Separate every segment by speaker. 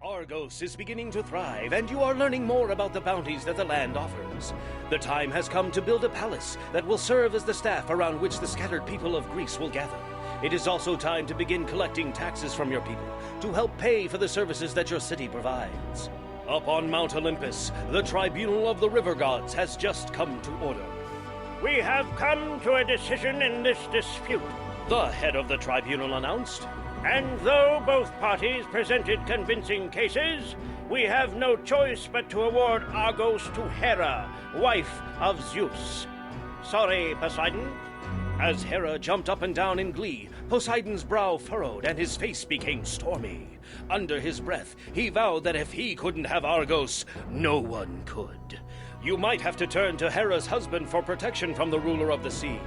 Speaker 1: Argos is beginning to thrive, and you are learning more about the bounties that the land offers. The time has come to build a palace that will serve as the staff around which the scattered people of Greece will gather. It is also time to begin collecting taxes from your people to help pay for the services that your city provides. Up on Mount Olympus, the tribunal of the river gods has just come to order.
Speaker 2: We have come to a decision in this dispute.
Speaker 1: The head of the tribunal announced.
Speaker 2: And though both parties presented convincing cases, we have no choice but to award Argos to Hera, wife of Zeus. Sorry, Poseidon.
Speaker 1: As Hera jumped up and down in glee, Poseidon's brow furrowed and his face became stormy. Under his breath, he vowed that if he couldn't have Argos, no one could. You might have to turn to Hera's husband for protection from the ruler of the sea.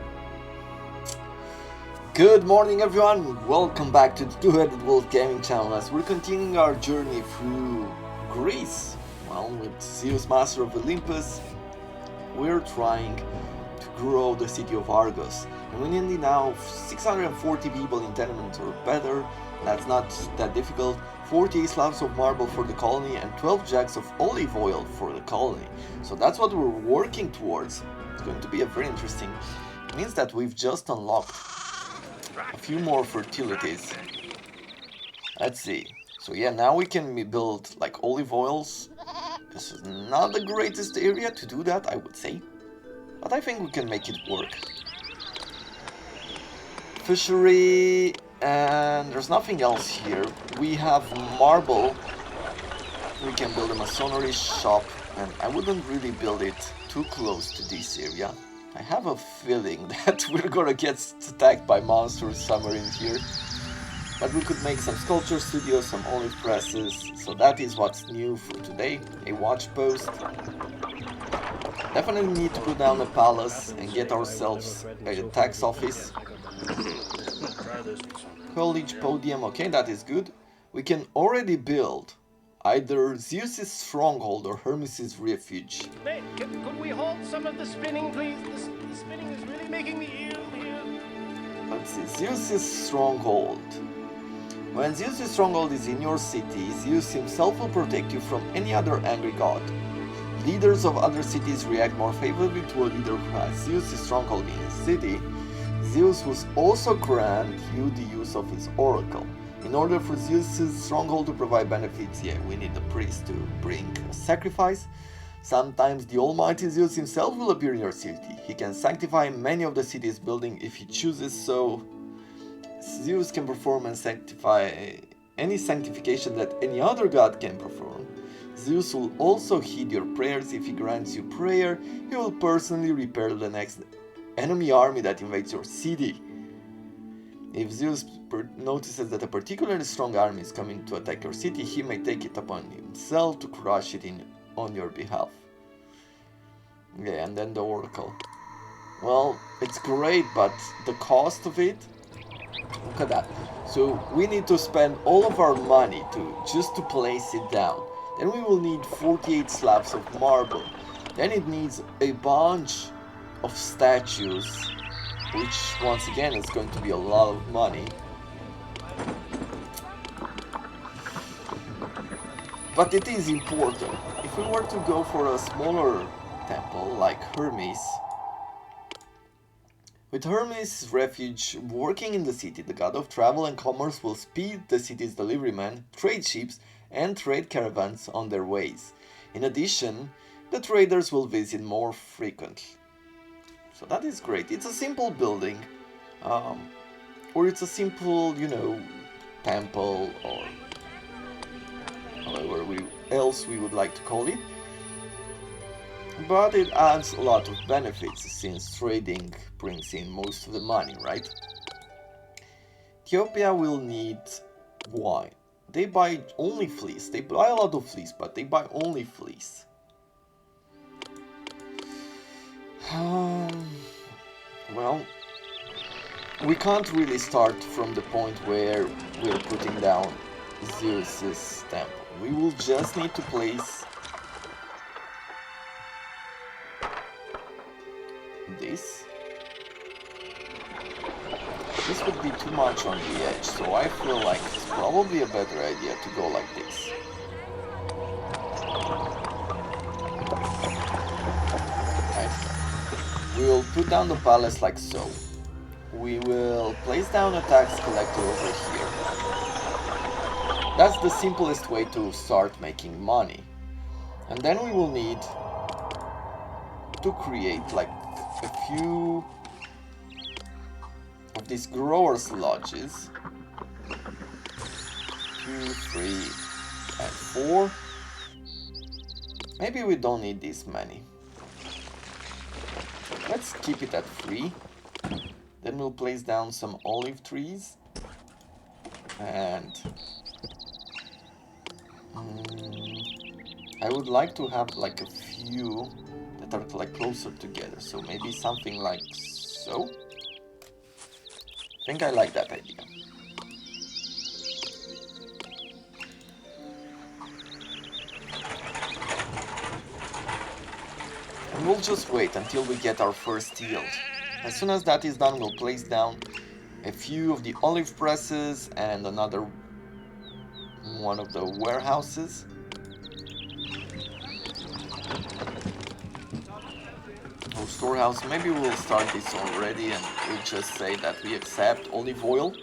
Speaker 3: Good morning everyone, welcome back to the Two-Headed Wolf Gaming channel as we're continuing our journey through Greece. Well, with Zeus, master of Olympus, we're trying to grow the city of Argos. And we need now 640 people in tenements or better, that's not that difficult, 48 slabs of marble for the colony and 12 jugs of olive oil for the colony. So that's what we're working towards. It's going to be a very interesting, it means that we've just unlocked a few more fertilities. Let's see. So yeah, now we can build like olive oils. This is not the greatest area to do that, I would say, but I think we can make it work. Fishery, and there's nothing else here. We have marble. We can build a masonry shop, and I wouldn't really build it too close to this area. I have a feeling that we're gonna get attacked by monsters somewhere in here. But we could make some sculpture studios, some olive presses. So that is what's new for today. A watch post. Definitely need to put down a palace and get ourselves a tax office. College podium, okay, that is good. We can already build either Zeus's stronghold or Hermes' refuge.
Speaker 2: Hey, could we hold some of the spinning, please? The spinning is really making me ill here.
Speaker 3: Let's see, Zeus's stronghold. When Zeus's stronghold is in your city, Zeus himself will protect you from any other angry god. Leaders of other cities react more favorably to a leader who has Zeus's stronghold in his city. Zeus will also grant you the use of his oracle. In order for Zeus's stronghold to provide benefits, yeah, we need a priest to bring a sacrifice. Sometimes the almighty Zeus himself will appear in your city. He can sanctify many of the city's buildings if he chooses so. Zeus can perform and sanctify any sanctification that any other god can perform. Zeus will also heed your prayers. If he grants you prayer, he will personally repair the next enemy army that invades your city. If Zeus notices that a particularly strong army is coming to attack your city, he may take it upon himself to crush it on your behalf. Yeah, and then the oracle. Well, it's great, but the cost of it, look at that. So we need to spend all of our money just to place it down. Then we will need 48 slabs of marble. Then it needs a bunch of statues, which once again is going to be a lot of money. But it is important. If we were to go for a smaller temple like Hermes, with Hermes' refuge working in the city, the god of travel and commerce will speed the city's deliverymen, trade ships, and trade caravans on their ways. In addition, the traders will visit more frequently. So that is great. It's a simple building, or it's a simple, temple, or however else we would like to call it. But it adds a lot of benefits since trading brings in most of the money, right? Ethiopia will need wine. They buy only fleece. They buy a lot of fleece, but they buy only fleece. Well, we can't really start from the point where we're putting down Zeus's temple. We will just need to place this. This would be too much on the edge, so I feel like it's probably a better idea to go like this. We will put down the palace like so. We will place down a tax collector over here. That's the simplest way to start making money. And then we will need to create like a few of these growers' lodges. 2, 3, and 4. Maybe we don't need this many. Let's keep it at 3. Then we'll place down some olive trees. And I would like to have like a few that are like closer together. So maybe something like so. I think I like that idea. And we'll just wait until we get our first yield. As soon as that is done, we'll place down a few of the olive presses and another one of the warehouses. Or storehouse. Maybe we'll start this already and we'll just say that we accept olive oil.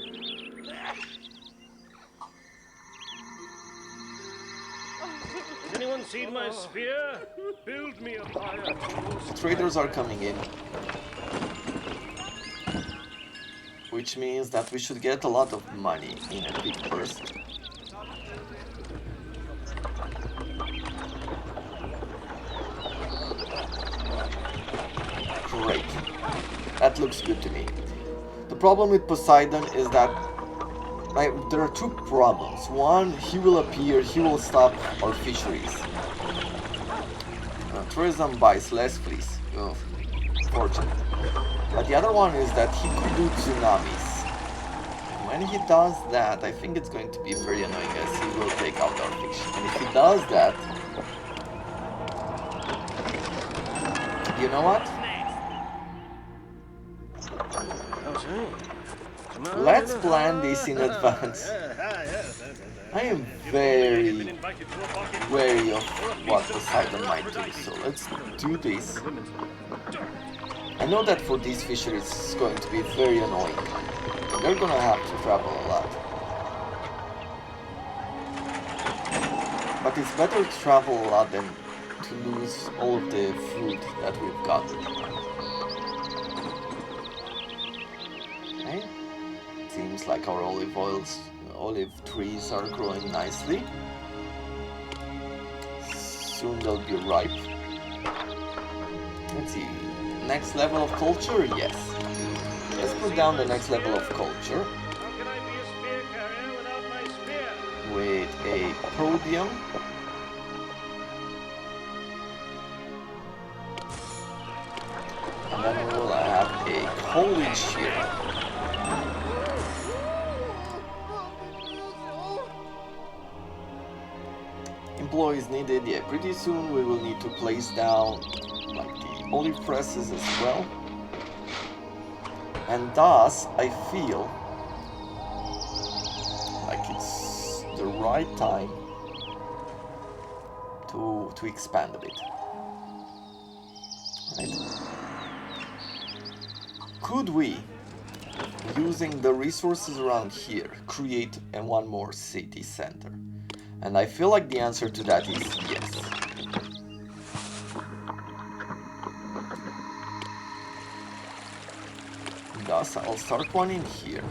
Speaker 2: Has anyone seen my spear? Build me a fire.
Speaker 3: Traders are coming in. Which means that we should get a lot of money in a big burst. Great. That looks good to me. The problem with Poseidon is that there are two problems. One, he will appear, he will stop our fisheries. Tourism buys less fleece. Oh, fortunate. But the other one is that he could do tsunamis. When he does that, I think it's going to be very annoying as he will take out our fish. And if he does that, you know what? Let's plan this in advance. I am very wary of what Poseidon might do, so let's do this. I know that for these fisheries it's going to be very annoying. They're gonna have to travel a lot. But it's better to travel a lot than to lose all of the food that we've got. Okay. Seems like our olive trees are growing nicely. Soon they'll be ripe. Let's see. Next level of culture? Yes. Let's put down the next level of culture.
Speaker 2: How can I be a spear carrier without my spear?
Speaker 3: With a podium. And then we'll have a college here. Employees needed. Yeah, pretty soon we will need to place down like the olive presses as well. And thus, I feel like it's the right time to expand a bit. Right? Could we, using the resources around here, create one more city center? And I feel like the answer to that is yes. Thus, I'll start one in here.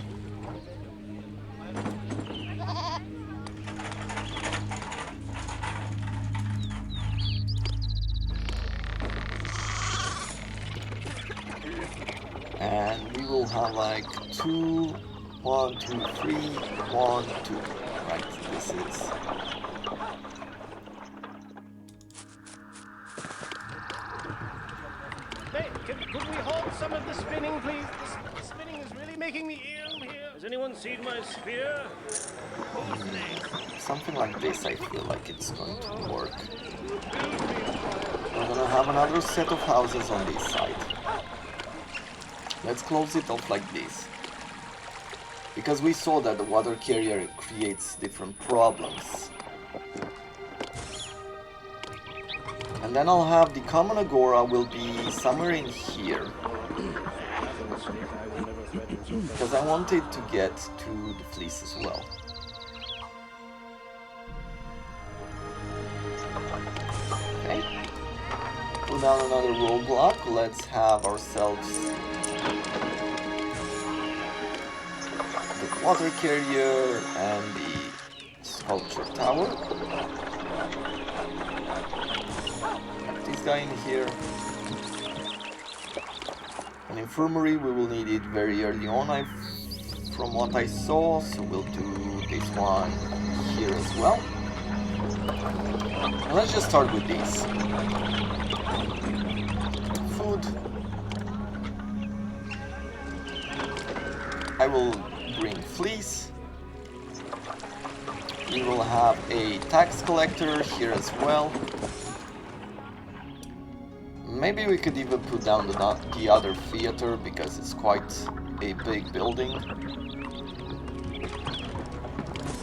Speaker 3: And we will have like 2, 1, 2, 3, 1, 2. Right, this is...
Speaker 2: Hey, could we hold some of the spinning, please? The spinning is really making me ill here. Has anyone seen my spear? Who's next?
Speaker 3: Something like this, I feel like it's going to work. We're gonna have another set of houses on this side. Let's close it off like this. Because we saw that the water carrier creates different problems. And then I'll have the common agora will be somewhere in here. Because I wanted to get to the fleece as well. Okay. Put down another roadblock. Let's have ourselves the water carrier and the sculpture tower. This guy in here. An infirmary, we will need it very early on, from what I saw, so we'll do this one here as well. And let's just start with these. Food. I will bring fleece. We will have a tax collector here as well. Maybe we could even put down the other theater, because it's quite a big building.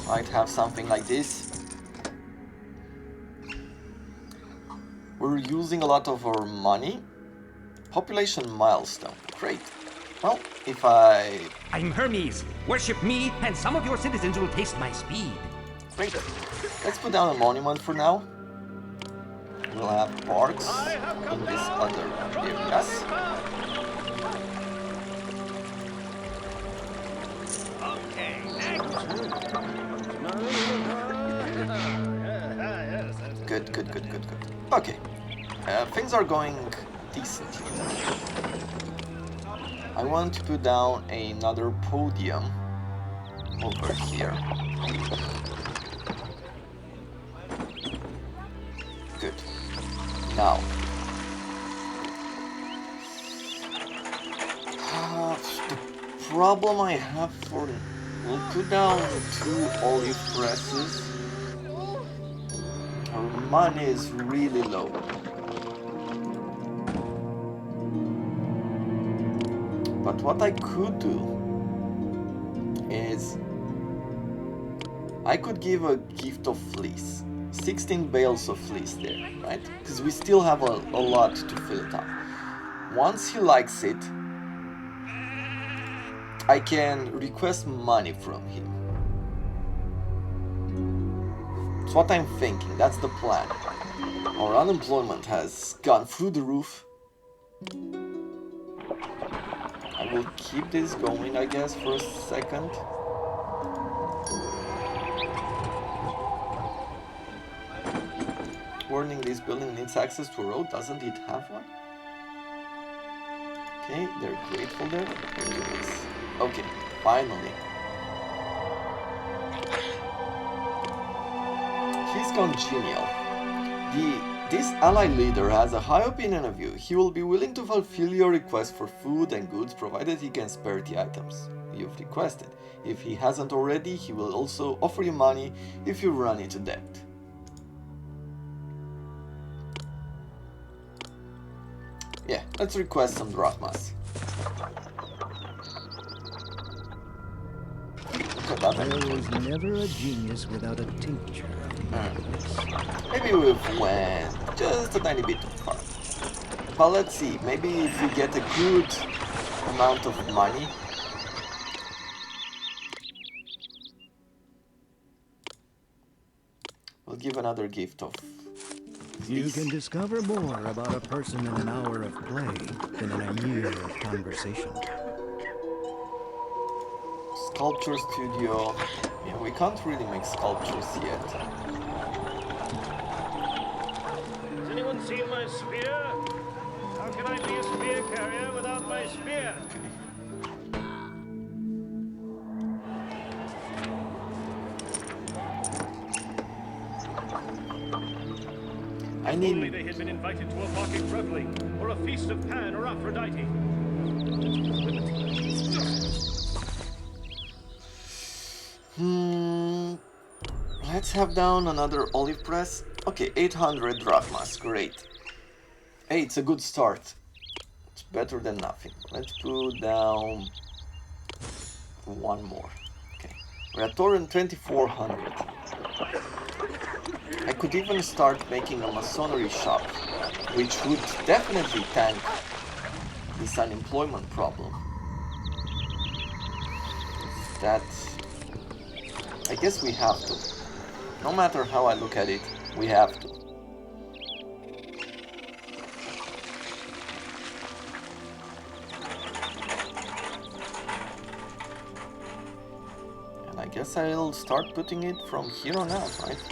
Speaker 3: Might have something like this. We're using a lot of our money. Population milestone. Great. Well, if
Speaker 4: I'm Hermes. Worship me, and some of your citizens will taste my speed.
Speaker 3: Great. Let's put down a monument for now. We'll have parks in this other areas.
Speaker 2: Okay, next.
Speaker 3: Good. Okay. Things are going decent here. I want to put down another podium over here. Good. Now, the problem I have for... We'll put down 2 olive presses. Our money is really low. But what I could do is... I could give a gift of fleece. 16 bales of fleece there, right? Because we still have a lot to fill it up. Once he likes it, I can request money from him. That's what I'm thinking, that's the plan. Our unemployment has gone through the roof. I will keep this going, I guess, for a second. Warning, this building needs access to a road. Doesn't it have one? Okay, they're grateful there. Okay, finally. He's congenial. This ally leader has a high opinion of you. He will be willing to fulfill your request for food and goods, provided he can spare the items you've requested. If he hasn't already, he will also offer you money if you run into debt. Yeah, let's request some drachmas.
Speaker 5: There was never a genius without a tincture.
Speaker 3: Maybe we've went just a tiny bit too far. But let's see, maybe if we get a good amount of money. We'll give another gift of
Speaker 5: You can discover more about a person in an hour of play than in a year of conversation.
Speaker 3: Sculpture studio. Yeah, we can't really make sculptures yet.
Speaker 2: Has anyone seen my spear? How can I be a spear carrier without my spear?
Speaker 3: I need...
Speaker 2: Only they had been invited to a Bacchic reveling, or a feast of Pan or Aphrodite.
Speaker 3: Let's have down another olive press. Okay, 800 drachmas, great. Hey, it's a good start. It's better than nothing. Let's put down one more. Okay, we're at torrent 2400. I could even start making a masonry shop, which would definitely tank this unemployment problem. That... I guess we have to. No matter how I look at it, we have to. And I guess I'll start putting it from here on out, right?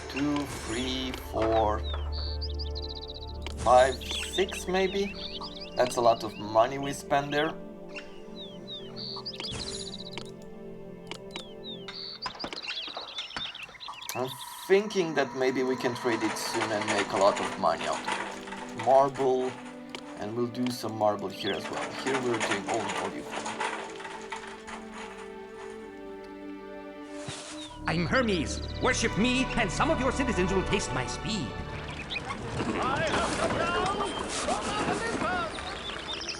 Speaker 3: 2, 3, 4, 5, 6 maybe? That's a lot of money we spend there. I'm thinking that maybe we can trade it soon and make a lot of money out of it. Marble, and we'll do some marble here as well. Here we're doing only olive oil.
Speaker 4: I'm Hermes. Worship me, and some of your citizens will taste my speed.
Speaker 2: I have come down from Olympus.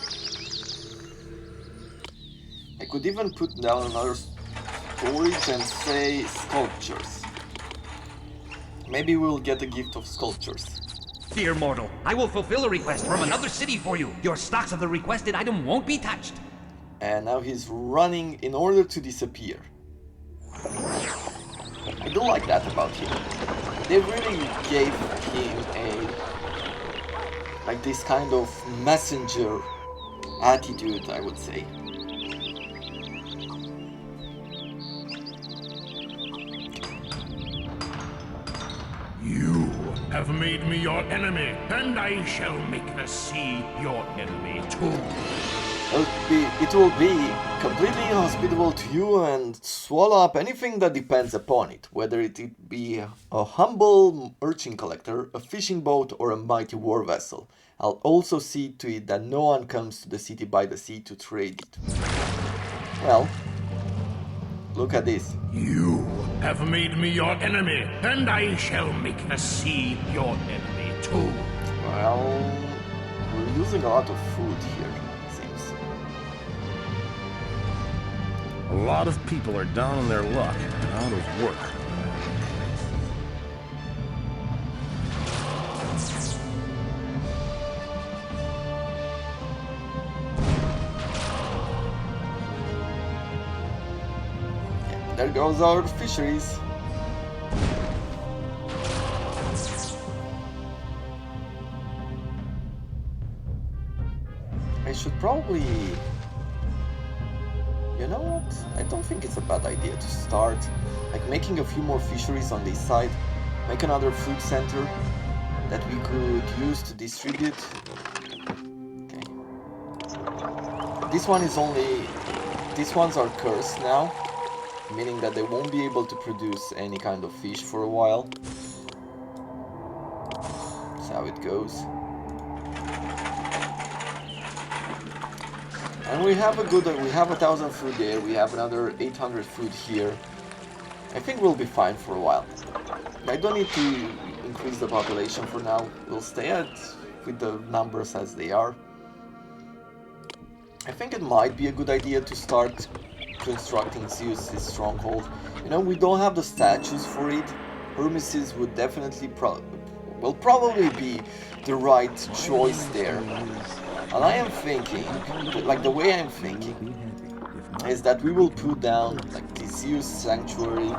Speaker 3: I could even put down another storage and say sculptures. Maybe we'll get a gift of sculptures.
Speaker 4: Dear mortal, I will fulfill a request from another city for you. Your stocks of the requested item won't be touched.
Speaker 3: And now he's running in order to disappear. I do like that about him. They really gave him like this kind of messenger attitude, I would say.
Speaker 6: You have made me your enemy, and I shall make the sea your enemy too.
Speaker 3: It will be completely inhospitable to you and swallow up anything that depends upon it, whether it be a humble urchin collector, a fishing boat, or a mighty war vessel. I'll also see to it that no one comes to the city by the sea to trade it. Well, look at this.
Speaker 6: You have made me your enemy, and I shall make the sea your enemy too.
Speaker 3: Well, we're using a lot of food here, it seems.
Speaker 7: A lot of people are down on their luck and out of work.
Speaker 3: There goes our fisheries. I should probably... You know what? I don't think it's a bad idea to start like making a few more fisheries on this side, make another food center that we could use to distribute. Okay. This one is only... These ones are cursed now, meaning that they won't be able to produce any kind of fish for a while. That's how it goes. And we have 1,000 food there, we have another 800 food here. I think we'll be fine for a while. I don't need to increase the population for now. We'll stay with the numbers as they are. I think it might be a good idea to start constructing Zeus' stronghold. You know, we don't have the statues for it. Hermes would definitely probably be the right choice there. And I am thinking, like the way I'm thinking, is that we will put down like the Zeus sanctuary.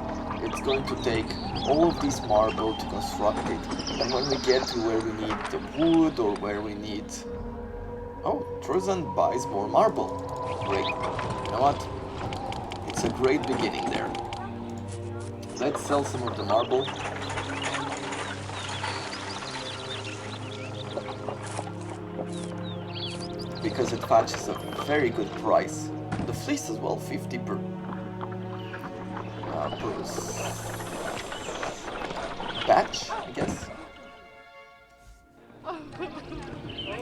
Speaker 3: It's going to take all of this marble to construct it. And when we get to where we need the wood or where we need... Oh, Trozan buys more marble. Great. You know what? It's a great beginning there. Let's sell some of the marble. Because it fetches a very good price. The fleece as well, 50 per batch, I guess.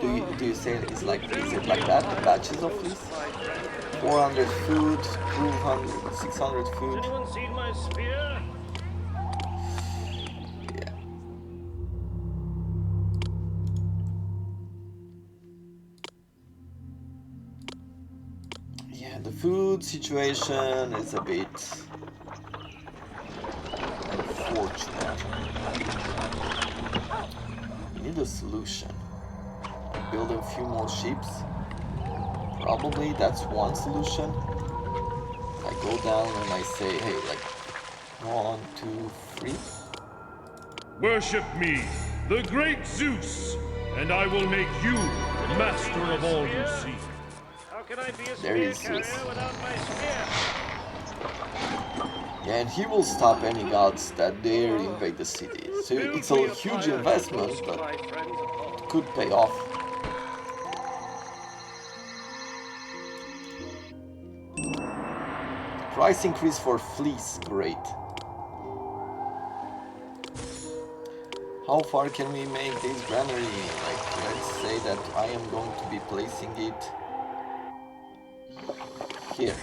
Speaker 3: Do you say it's like, is it like that, the batches of fleece? 400 food, 200, 600 food.
Speaker 2: Anyone seen my spear?
Speaker 3: Yeah. Yeah, the food situation is a bit unfortunate. the solution? Build a few more ships? Probably that's one solution. I go down and I say, hey, like 1, 2, 3.
Speaker 6: Worship me, the great Zeus, and I will make you master of all the sea.
Speaker 2: How can I be a
Speaker 3: There
Speaker 2: spear
Speaker 3: is
Speaker 2: carrier
Speaker 3: Zeus.
Speaker 2: without my spear?
Speaker 3: Yeah, and he will stop any gods that dare invade the city. So it's a huge investment, but it could pay off. Price increase for fleece, great. How far can we make this granary? Like, let's say that I am going to be placing it here.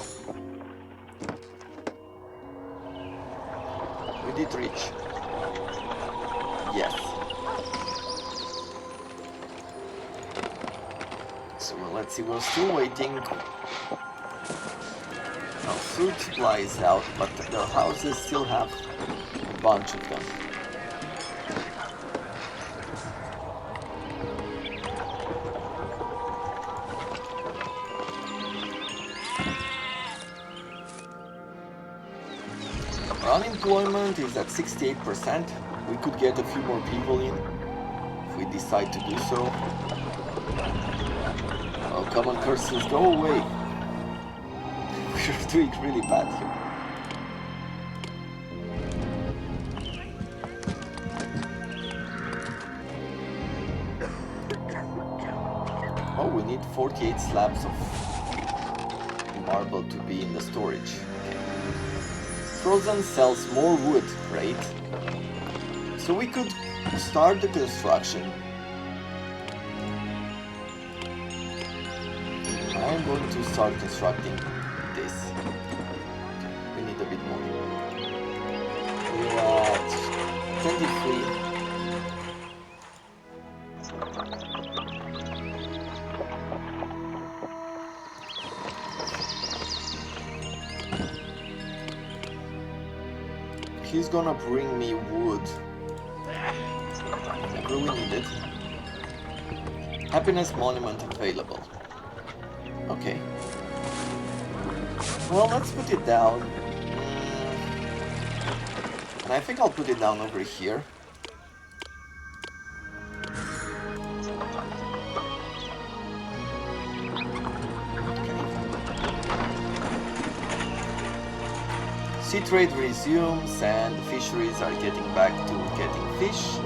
Speaker 3: We did reach. Yes. So let's see, we're still waiting. Now, food supply is out, but the houses still have a bunch of them. Our unemployment is at 68%. We could get a few more people in if we decide to do so. Oh, come on, curses, go away. We're doing really bad here. Oh, we need 48 slabs of marble to be in the storage. Okay. Frozen sells more wood, great. So we could start the construction. I'm going to start constructing this. We need a bit more. We're at 23. He's gonna bring me wood. Whenever we need it. Happiness monument available. Okay. Well, let's put it down. And I think I'll put it down over here. Sea trade resumes and the fisheries are getting back to getting fish.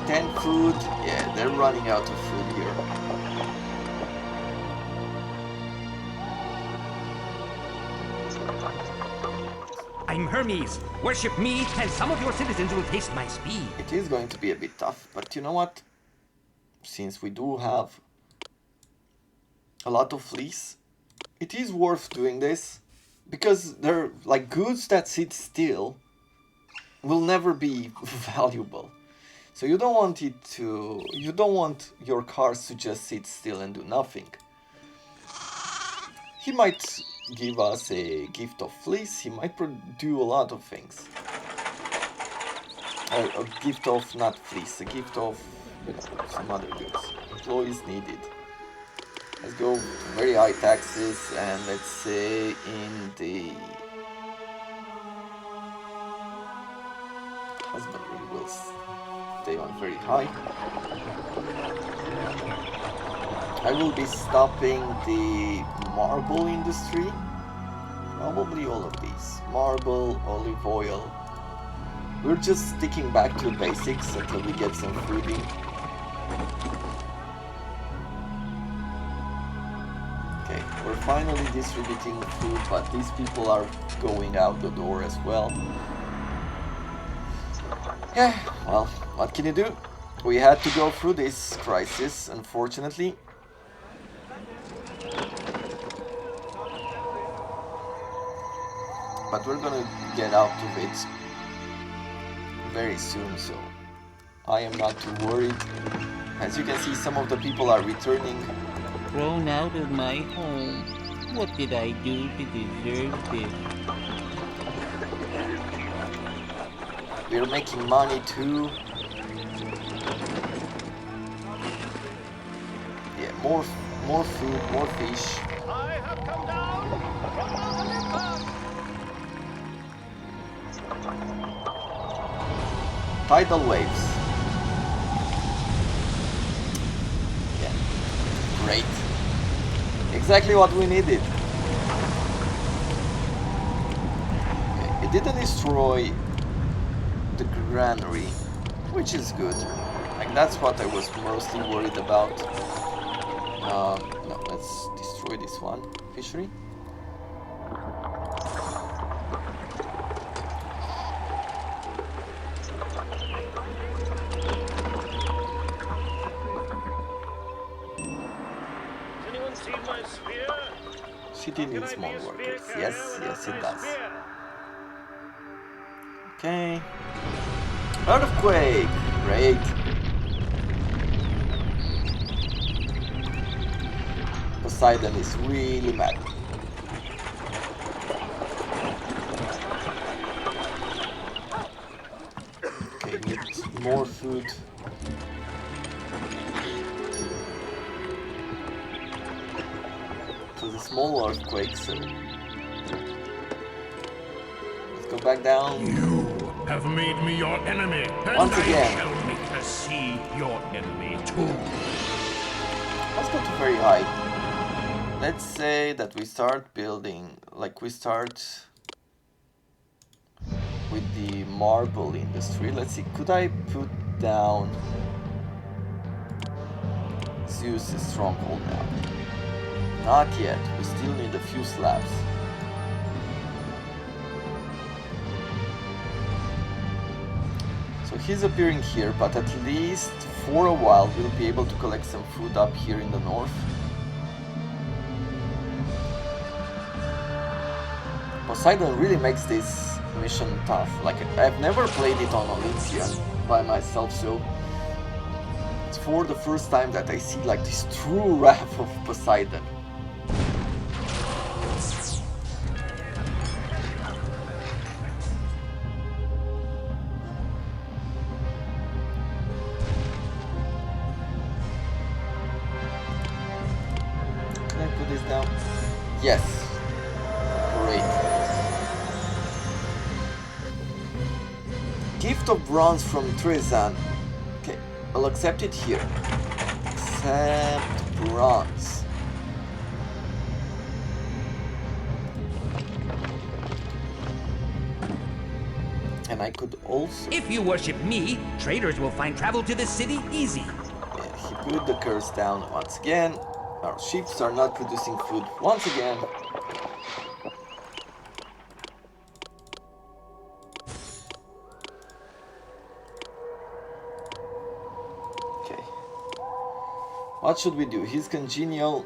Speaker 3: 10 food, yeah, they're running out of food here.
Speaker 4: I'm Hermes. Worship me, and some of your citizens will taste my speed.
Speaker 3: It is going to be a bit tough, but you know what? Since we do have a lot of fleece, it is worth doing this. Because they're like goods that sit still will never be valuable. So you don't want your cars to just sit still and do nothing. He might give us a gift of fleece, he might do a lot of things. A gift of not fleece, a gift of, you know, some other goods. Employees needed. Let's go very high taxes, and let's say in the husbandry will stay on very high. I will be stopping the marble industry. Probably all of these. Marble, olive oil. We're just sticking back to basics until we get some food in. We're finally distributing food, but these people are going out the door as well. Yeah, well, what can you do? We had to go through this crisis, unfortunately. But we're gonna get out of it very soon, so I am not too worried. As you can see, some of the people are returning.
Speaker 8: Thrown out of my home. What did I do to deserve this?
Speaker 3: We're making money too. more food, more fish.
Speaker 2: I have come down from Olympus.
Speaker 3: Tidal waves. Yeah, great. Exactly what we needed. Okay, it didn't destroy the granary, which is good. Like, that's what I was mostly worried about. No, let's destroy this one. Fishery.
Speaker 2: Has anyone seen my spear?
Speaker 3: City
Speaker 2: Can
Speaker 3: needs
Speaker 2: I be
Speaker 3: more
Speaker 2: a spear
Speaker 3: workers.
Speaker 2: carrier
Speaker 3: Yes,
Speaker 2: without
Speaker 3: yes, it
Speaker 2: my
Speaker 3: does.
Speaker 2: spear?
Speaker 3: Okay. Earthquake! Great. Poseidon is really mad. Okay, need more food. It was a small earthquake, so let's go back down.
Speaker 6: You have made me your enemy, and
Speaker 3: Once
Speaker 6: I
Speaker 3: again.
Speaker 6: shall make the sea your enemy too.
Speaker 3: Let's go to very high. Let's say that we start building, like we start with the marble industry. Let's see, could I put down Zeus' stronghold now? Not yet, we still need a few slabs. So he's appearing here, but at least for a while we'll be able to collect some food up here in the north. Poseidon really makes this mission tough. Like, I've never played it on Olympian by myself, so it's for the first time that I see like this true wrath of Poseidon. Can I put this down? Yes. Great. Gift of bronze from Treason. Okay, I'll accept it here. Accept bronze. And I could also...
Speaker 4: If you worship me, traders will find travel to this city easy.
Speaker 3: Yeah, he put the curse down once again. Our ships are not producing food once again. Okay. What should we do? He's congenial.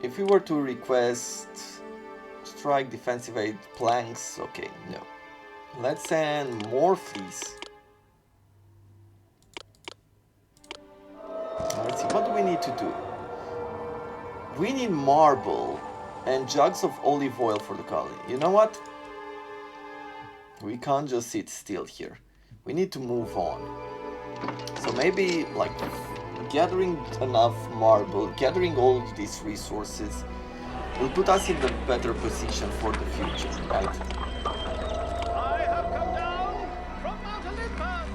Speaker 3: If we were to request strike, defensive aid, planks, okay, no. Let's send more fleas. Let's see, what do we need to do? We need marble and jugs of olive oil for the colony. You know what? We can't just sit still here. We need to move on. So maybe, like, gathering enough marble, gathering all of these resources will put us in a better position for the future, right?
Speaker 2: I have come down from Mount Olympus.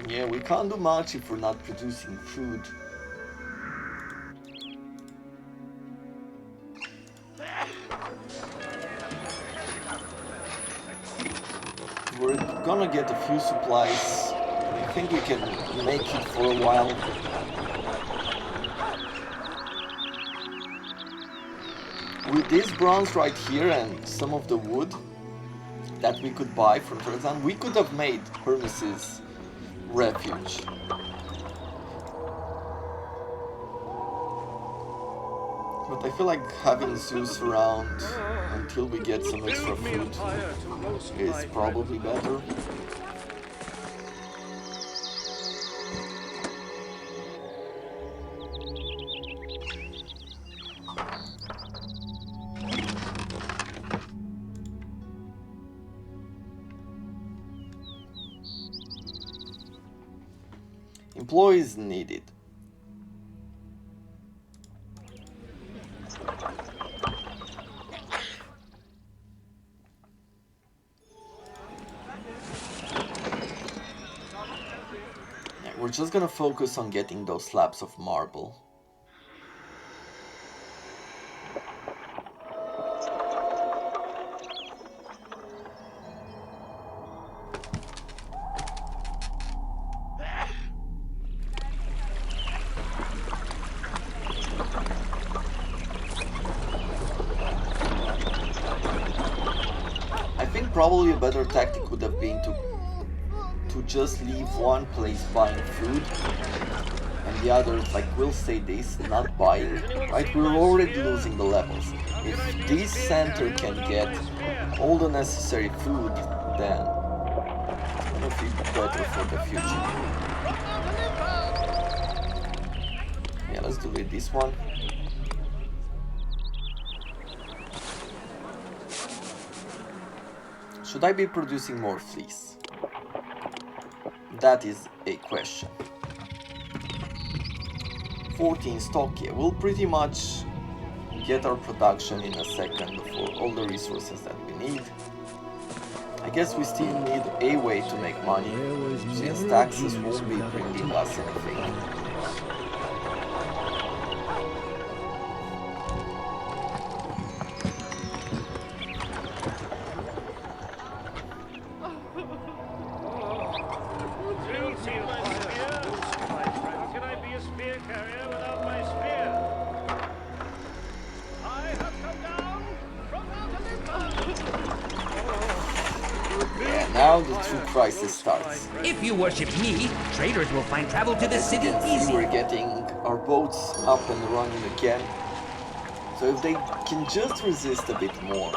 Speaker 3: Yeah, we can't do much if we're not producing food. We're gonna get a few supplies. I think we can make it for a while. With this bronze right here and some of the wood that we could buy from Tarzan, we could have made Hermes' refuge. But I feel like having Zeus around until we get some extra food is probably better. employees needed. Yeah, we're just gonna focus on getting those slabs of marble. Probably a better tactic would have been to just leave one place buying food and the others like will say this, not buying. Right, we're already losing the levels. If this center can get all the necessary food, then it's gonna be better for the future. Yeah, let's do it this one. Should I be producing more fleece? That is a question. 14 stock, yeah, we'll pretty much get our production in a second for all the resources that we need. I guess we still need a way to make money, since taxes won't be bringing us anything. Now the true crisis starts.
Speaker 4: If you worship me, traders will find travel to the city easy.
Speaker 3: We're getting our boats up and running again. So if they can just resist a bit more,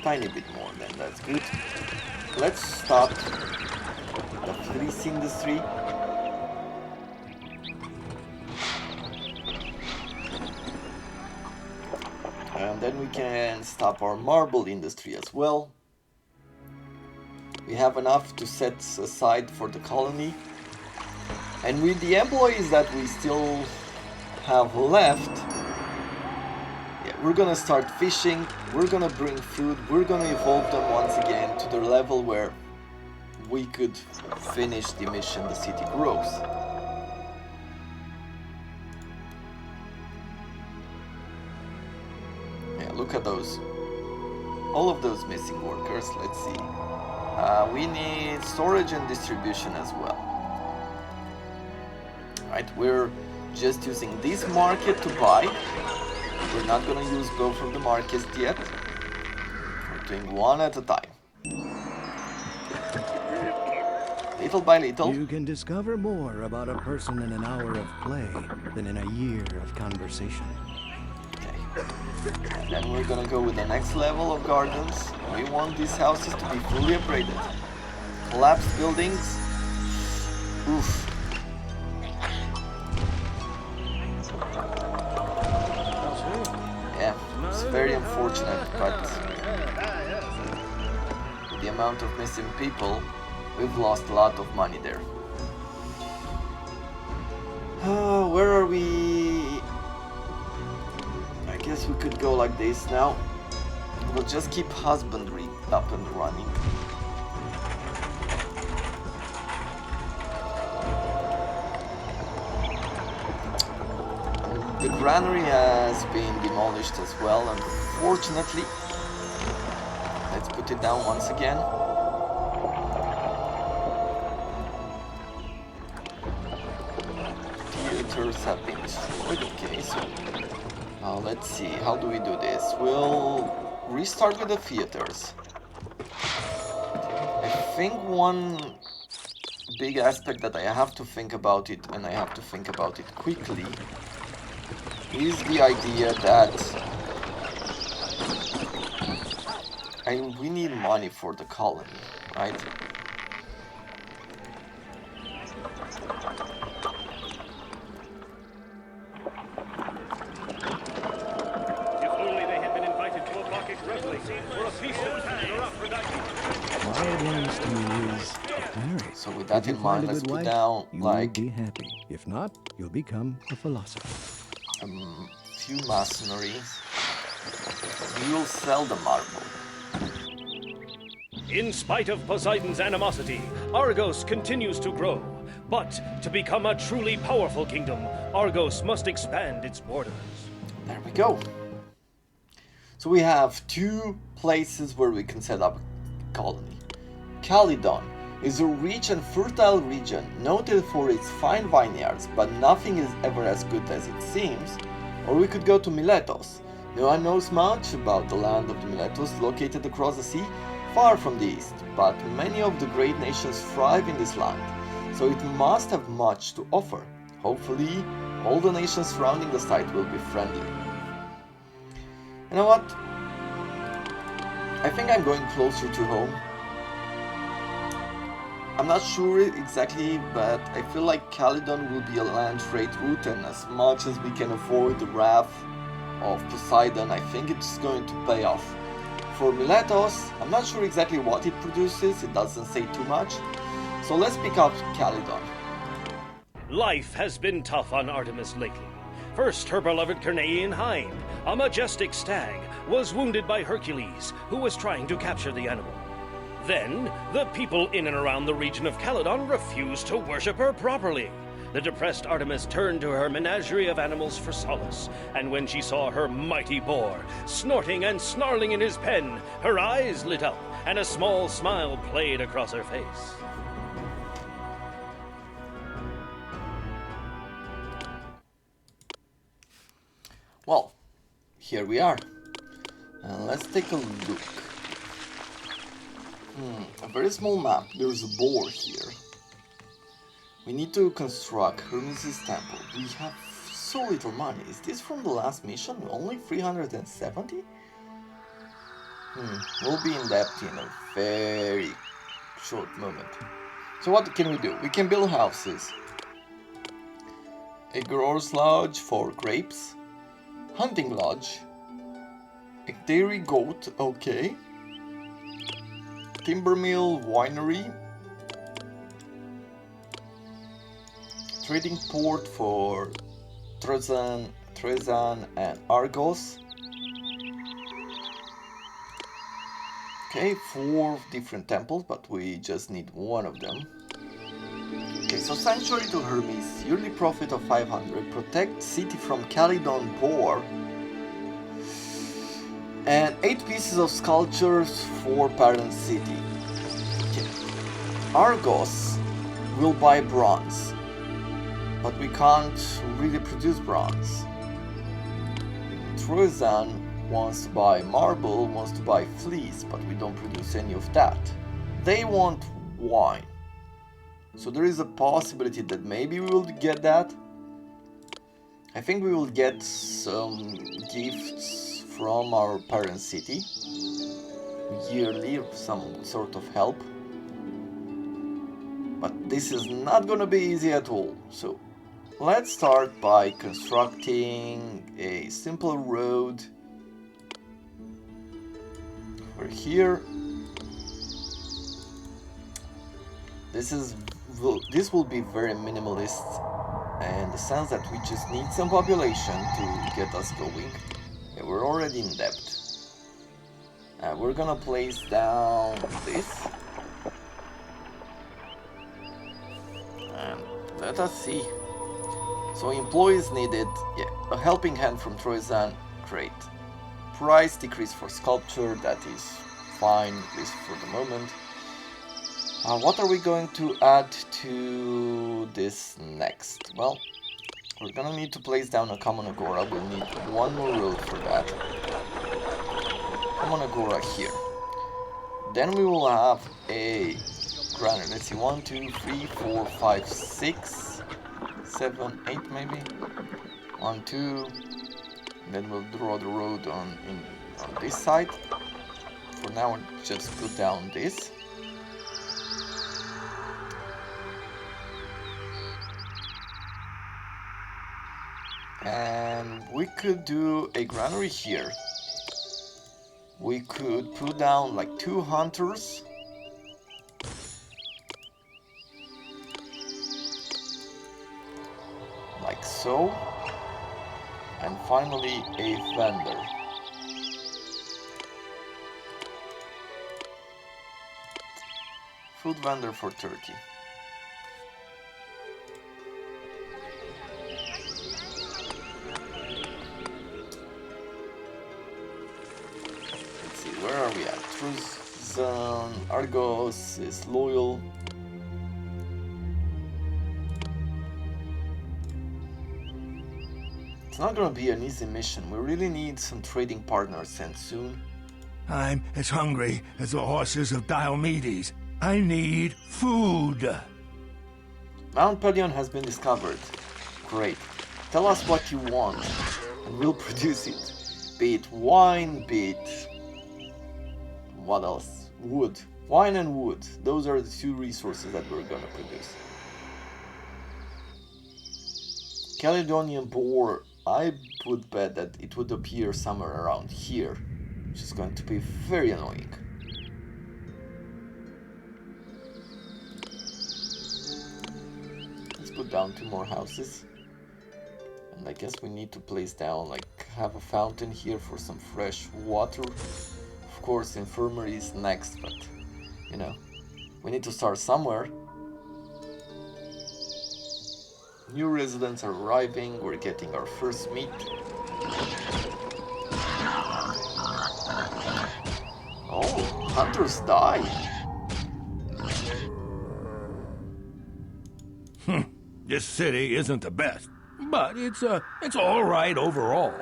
Speaker 3: tiny bit more, then that's good. Let's start the fleece industry. And then we can stop our marble industry as well. We have enough to set aside for the colony. And with the employees that we still have left, yeah, we're gonna start fishing, we're gonna bring food, we're gonna evolve them once again to the level where we could finish the mission The City Grows. Yeah, look at those. All of those missing workers, let's see. We need storage and distribution as well. Right, we're just using this market to buy. We're not gonna use both of the markets yet. We're doing one at a time. Little by little.
Speaker 5: You can discover more about a person in an hour of play than in a year of conversation.
Speaker 3: And then we're gonna go with the next level of gardens. We want these houses to be fully upgraded. Collapsed buildings. Oof. Yeah, it's very unfortunate, but with the amount of missing people, we've lost a lot of money there. Where are we? I guess we could go like this now. We'll just keep husbandry up and running. The granary has been demolished as well, unfortunately. Let's put it down once again. Theaters have been destroyed, okay, so now let's see, how do we do this? We'll restart with the theaters. I think one big aspect that I have to think about it, and I have to think about it quickly, is the idea that we need money for the colony, right?
Speaker 5: My advice to you is Mary,
Speaker 3: So with that
Speaker 5: if you
Speaker 3: in mind,
Speaker 5: find a
Speaker 3: let's
Speaker 5: good
Speaker 3: put
Speaker 5: wife,
Speaker 3: down
Speaker 5: you
Speaker 3: like
Speaker 5: will be happy. If not, you'll become a philosopher.
Speaker 3: few masonries. We will sell the marble.
Speaker 1: In spite of Poseidon's animosity, Argos continues to grow. But to become a truly powerful kingdom, Argos must expand its borders.
Speaker 3: There we go. So we have two places where we can set up a colony. Calydon is a rich and fertile region noted for its fine vineyards, but nothing is ever as good as it seems. Or we could go to Miletos. No one knows much about the land of the Miletos, located across the sea, far from the east, but many of the great nations thrive in this land, so it must have much to offer. Hopefully, all the nations surrounding the site will be friendly. You know what? I think I'm going closer to home. I'm not sure exactly, but I feel like Calydon will be a land trade route, and as much as we can avoid the wrath of Poseidon, I think it's going to pay off. For Miletos, I'm not sure exactly what it produces, it doesn't say too much, so let's pick up Calydon.
Speaker 1: Life has been tough on Artemis lately. First, her beloved Cernaean hind, a majestic stag, was wounded by Hercules, who was trying to capture the animal. Then, the people in and around the region of Calydon refused to worship her properly. The depressed Artemis turned to her menagerie of animals for solace, and when she saw her mighty boar, snorting and snarling in his pen, her eyes lit up, and a small smile played across her face.
Speaker 3: Well, here we are. And let's take a look. A very small map. There's a boar here. We need to construct Hermes' temple. We have so little money. Is this from the last mission? Only 370? We'll be in debt in a very short moment. So what can we do? We can build houses. A grower's lodge for grapes. Hunting lodge. A dairy goat, okay. Timber mill, winery. Trading port for Troezen and Argos. Okay, 4 different temples, but we just need one of them. Okay, so Sanctuary to Hermes, yearly profit of 500, protect city from Calydon boar, and 8 pieces of sculptures for parent city. Okay. Argos will buy bronze, but we can't really produce bronze. Troezen wants to buy marble, wants to buy fleece, but we don't produce any of that. They want wine. So there is a possibility that maybe we will get that. I think we will get some gifts from our parent city. Yearly, some sort of help. But this is not gonna be easy at all. So let's start by constructing a simple road over here. This will be very minimalist, and the sense that we just need some population to get us going. Yeah, we're already in debt. We're gonna place down this. And let us see. So employees needed, yeah, a helping hand from Troezen, great. Price decrease for sculpture, that is fine, at least for the moment. What are we going to add to this next? Well, we're gonna need to place down a common agora. We'll need one more road for that. Common agora here. Then we will have a granary. Let's see, 1, 2, 3, 4, 5, 6, 7, 8 maybe. 1, 2. Then we'll draw the road on this side. For now, we'll just put down this. And we could do a granary here. We could put down like 2 hunters. so. And finally a vendor. Food vendor for Turkey. Let's see, where are we at? Truzan, Argos is loyal. It's not gonna be an easy mission. We really need some trading partners and soon.
Speaker 6: I'm as hungry as the horses of Diomedes. I need food.
Speaker 3: Mount Pelion has been discovered. Great. Tell us what you want, and we'll produce it. Be it wine, be it... what else? Wood. Wine and wood. Those are the two resources that we're gonna produce. Caledonian boar. I would bet that it would appear somewhere around here, which is going to be very annoying. Let's put down 2 more houses. And I guess we need to place down, like, have a fountain here for some fresh water. Of course, infirmary is next, but, you know, we need to start somewhere. New residents are arriving, we're getting our first meat. Oh, hunters die.
Speaker 6: This city isn't the best, but it's all right overall.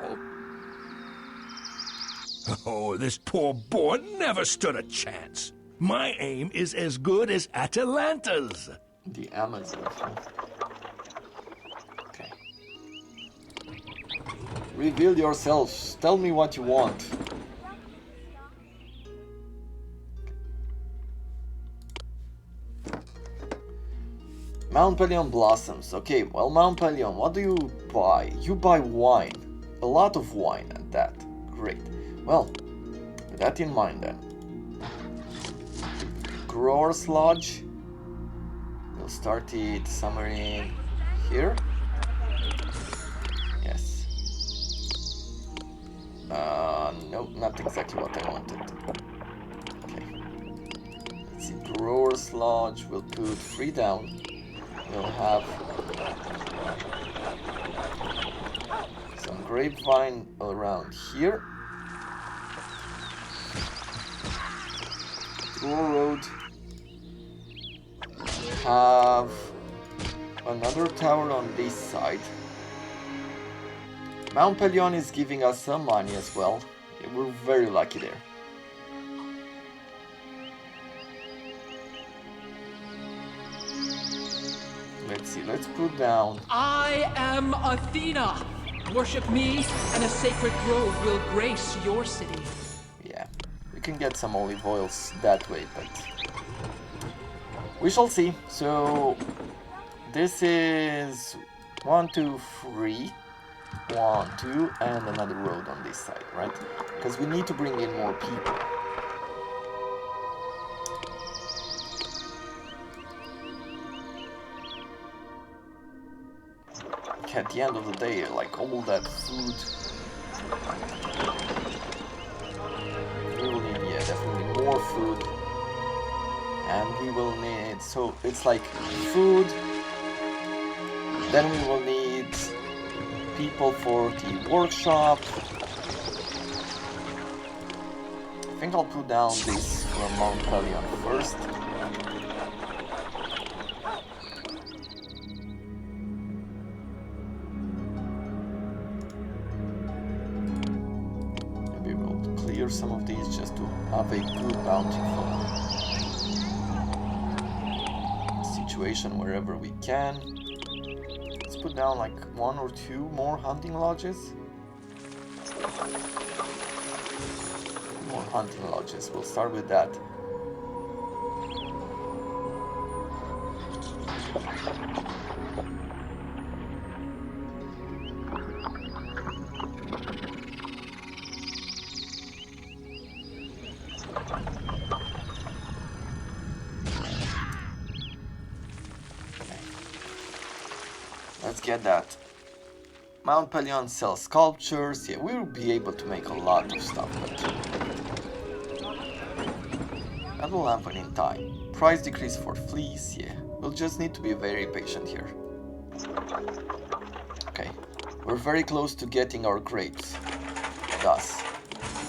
Speaker 6: Oh, this poor boy never stood a chance. My aim is as good as Atalanta's.
Speaker 3: The Amazon. Okay. Reveal yourselves. Tell me what you want. Mount Pelion blossoms. Okay, well, Mount Pelion, what do you buy? You buy wine. A lot of wine at that. Great. Well, with that in mind then. Grower's Lodge. We'll start it somewhere in here. Yes. No, not exactly what I wanted. Okay. Let's see, Grower's Lodge. We'll put 3 down. We'll have some grapevine around here. Grow Road. Have another tower on this side. Mount Pelion is giving us some money as well. Yeah, we're very lucky there. Let's see, let's put down...
Speaker 9: I am Athena! Worship me, and a sacred grove will grace your city.
Speaker 3: Yeah, we can get some olive oils that way, but... we shall see. So... this is... 1, 2, 3... 1, 2, and another road on this side, right? Because we need to bring in more people. At the end of the day, like all that food, we will need, yeah, definitely more food, and we will need, so it's like food, then we will need people for the workshop. I think I'll put down this from Mount Pelion first. Some of these just to have a good bountiful situation wherever we can. Let's put down like 1 or 2 more hunting lodges. More hunting lodges. We'll start with that. Let's get that. Mount Pelion sells sculptures. Yeah, we will be able to make a lot of stuff, but that will happen in time. Price decrease for fleece. Yeah, we'll just need to be very patient here. Okay, we're very close to getting our grapes. Thus,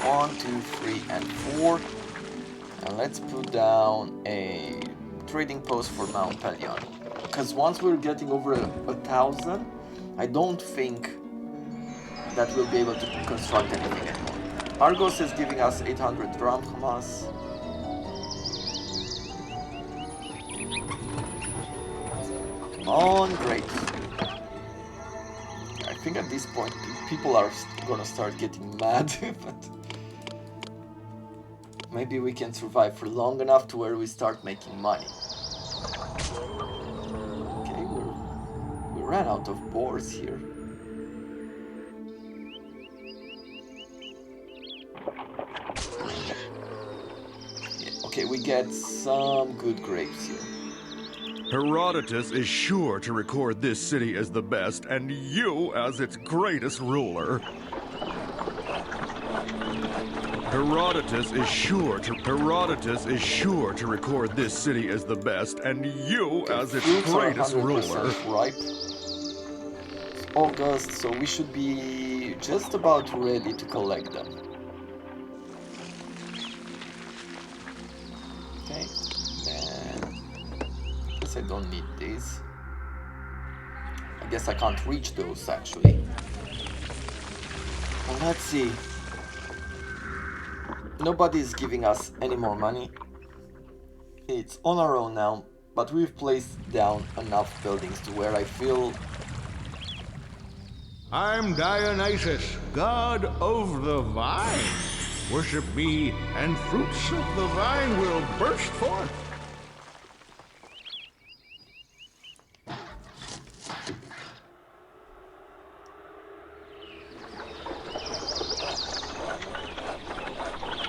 Speaker 3: 1, 2, 3, and 4. And let's put down a trading post for Mount Pelion. Because once we're getting over 1,000, I don't think that we'll be able to construct anything anymore. Argos is giving us 800 drachmas. Come on, great. I think at this point people are gonna start getting mad, but maybe we can survive for long enough to where we start making money. Okay, we ran out of boars here. Yeah, okay, we get some good grapes here.
Speaker 7: Herodotus is sure to record this city as the best, and you as its greatest ruler. Herodotus is sure to record this city as the best, and you as its greatest ruler.
Speaker 3: Ripe. It's August, so we should be just about ready to collect them. Okay, then I guess I don't need these. I guess I can't reach those actually. Well, let's see. Nobody is giving us any more money. It's on our own now, but we've placed down enough buildings to where I feel...
Speaker 6: I'm Dionysus, god of the vine. Worship me, and fruits of the vine will burst forth.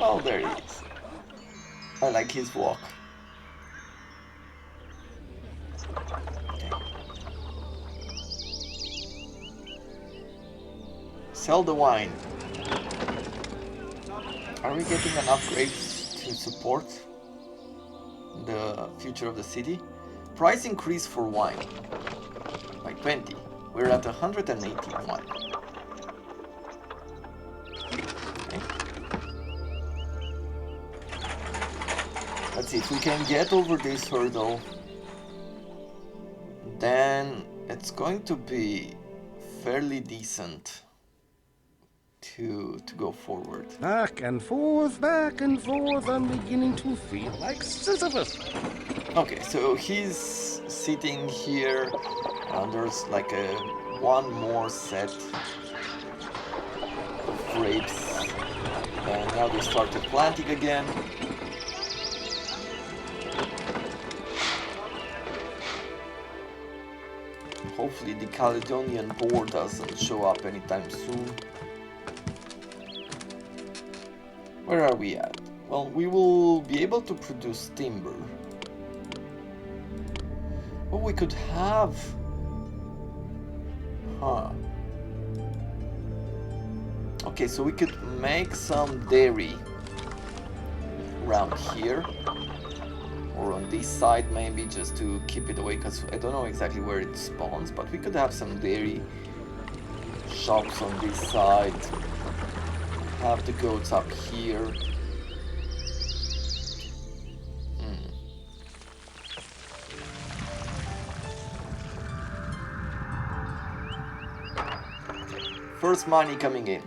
Speaker 3: Oh, there he is. I like his walk. Okay. Sell the wine. Are we getting enough grapes to support the future of the city? Price increase for wine by 20. We're at 181. Let's see if we can get over this hurdle, then it's going to be fairly decent to go forward.
Speaker 7: Back and forth, I'm beginning to feel like Sisyphus.
Speaker 3: Okay, so he's sitting here, and there's like one more set of grapes, and now they started planting again. Hopefully the Caledonian boar doesn't show up anytime soon. Where are we at? Well, we will be able to produce timber. What we could have... Huh. Okay, so we could make some dairy around here. Or on this side maybe, just to keep it away, because I don't know exactly where it spawns, but we could have some dairy shops on this side, have the goats up here. First money coming in.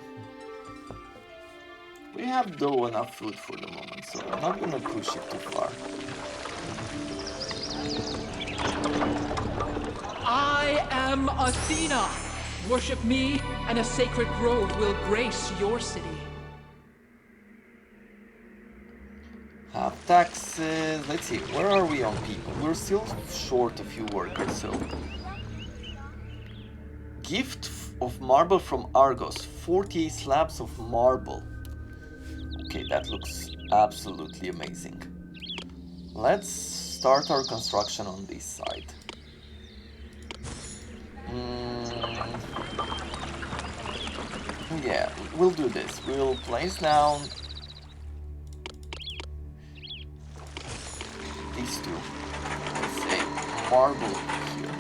Speaker 3: We have though enough food for the moment, so I'm not gonna push it too far.
Speaker 9: I am Athena. Worship me, and a sacred grove will grace your city.
Speaker 3: Have taxes. Let's see, where are we on people? We're still short a few workers, so... Gift of marble from Argos. 48 slabs of marble. Okay, that looks absolutely amazing. Let's start our construction on this side. Yeah, we'll do this. We'll place down these two. Let's say marble here.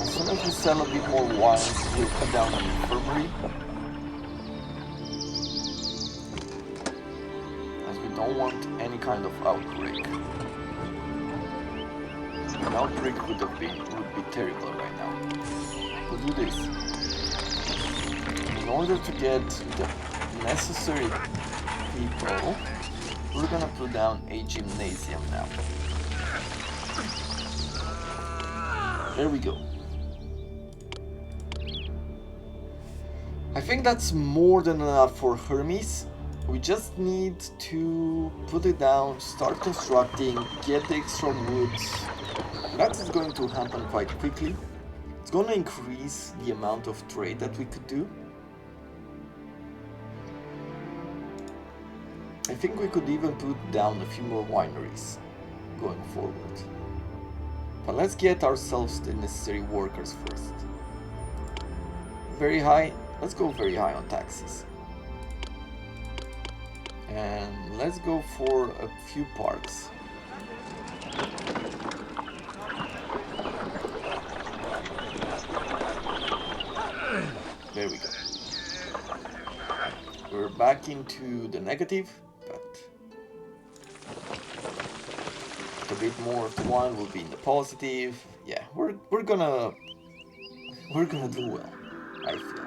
Speaker 3: As soon as we sell a bit more wine, we'll put down an infirmary. As we don't want any kind of outbreak. An outbreak would be terrible right now. We'll do this. In order to get the necessary people, we're gonna put down a gymnasium now. There we go. I think that's more than enough for Hermes. We just need to put it down, start constructing, get the extra woods. That is going to happen quite quickly. It's going to increase the amount of trade that we could do. I think we could even put down a few more wineries going forward. But let's get ourselves the necessary workers first. Very high. Let's go very high on taxes. And let's go for a few parks. There we go. We're back into the negative, but a bit more of the wine will be in the positive. Yeah, we're gonna do well, I feel.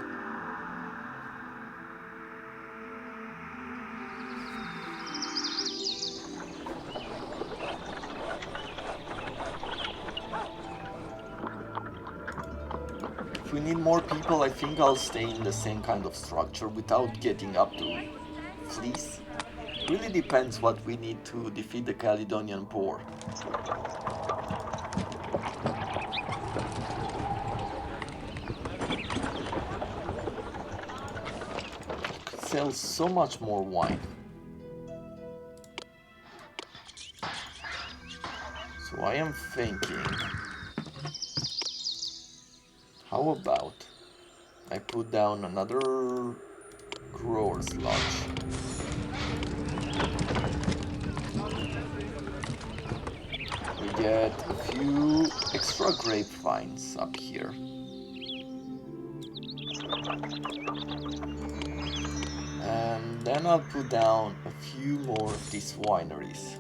Speaker 3: If we need more people, I think I'll stay in the same kind of structure without getting up to fleece. Really depends what we need to defeat the Caledonian boar. Could sell so much more wine. So I am thinking, how about I put down another grower's lodge? We get a few extra grapevines up here. And then I'll put down a few more of these wineries.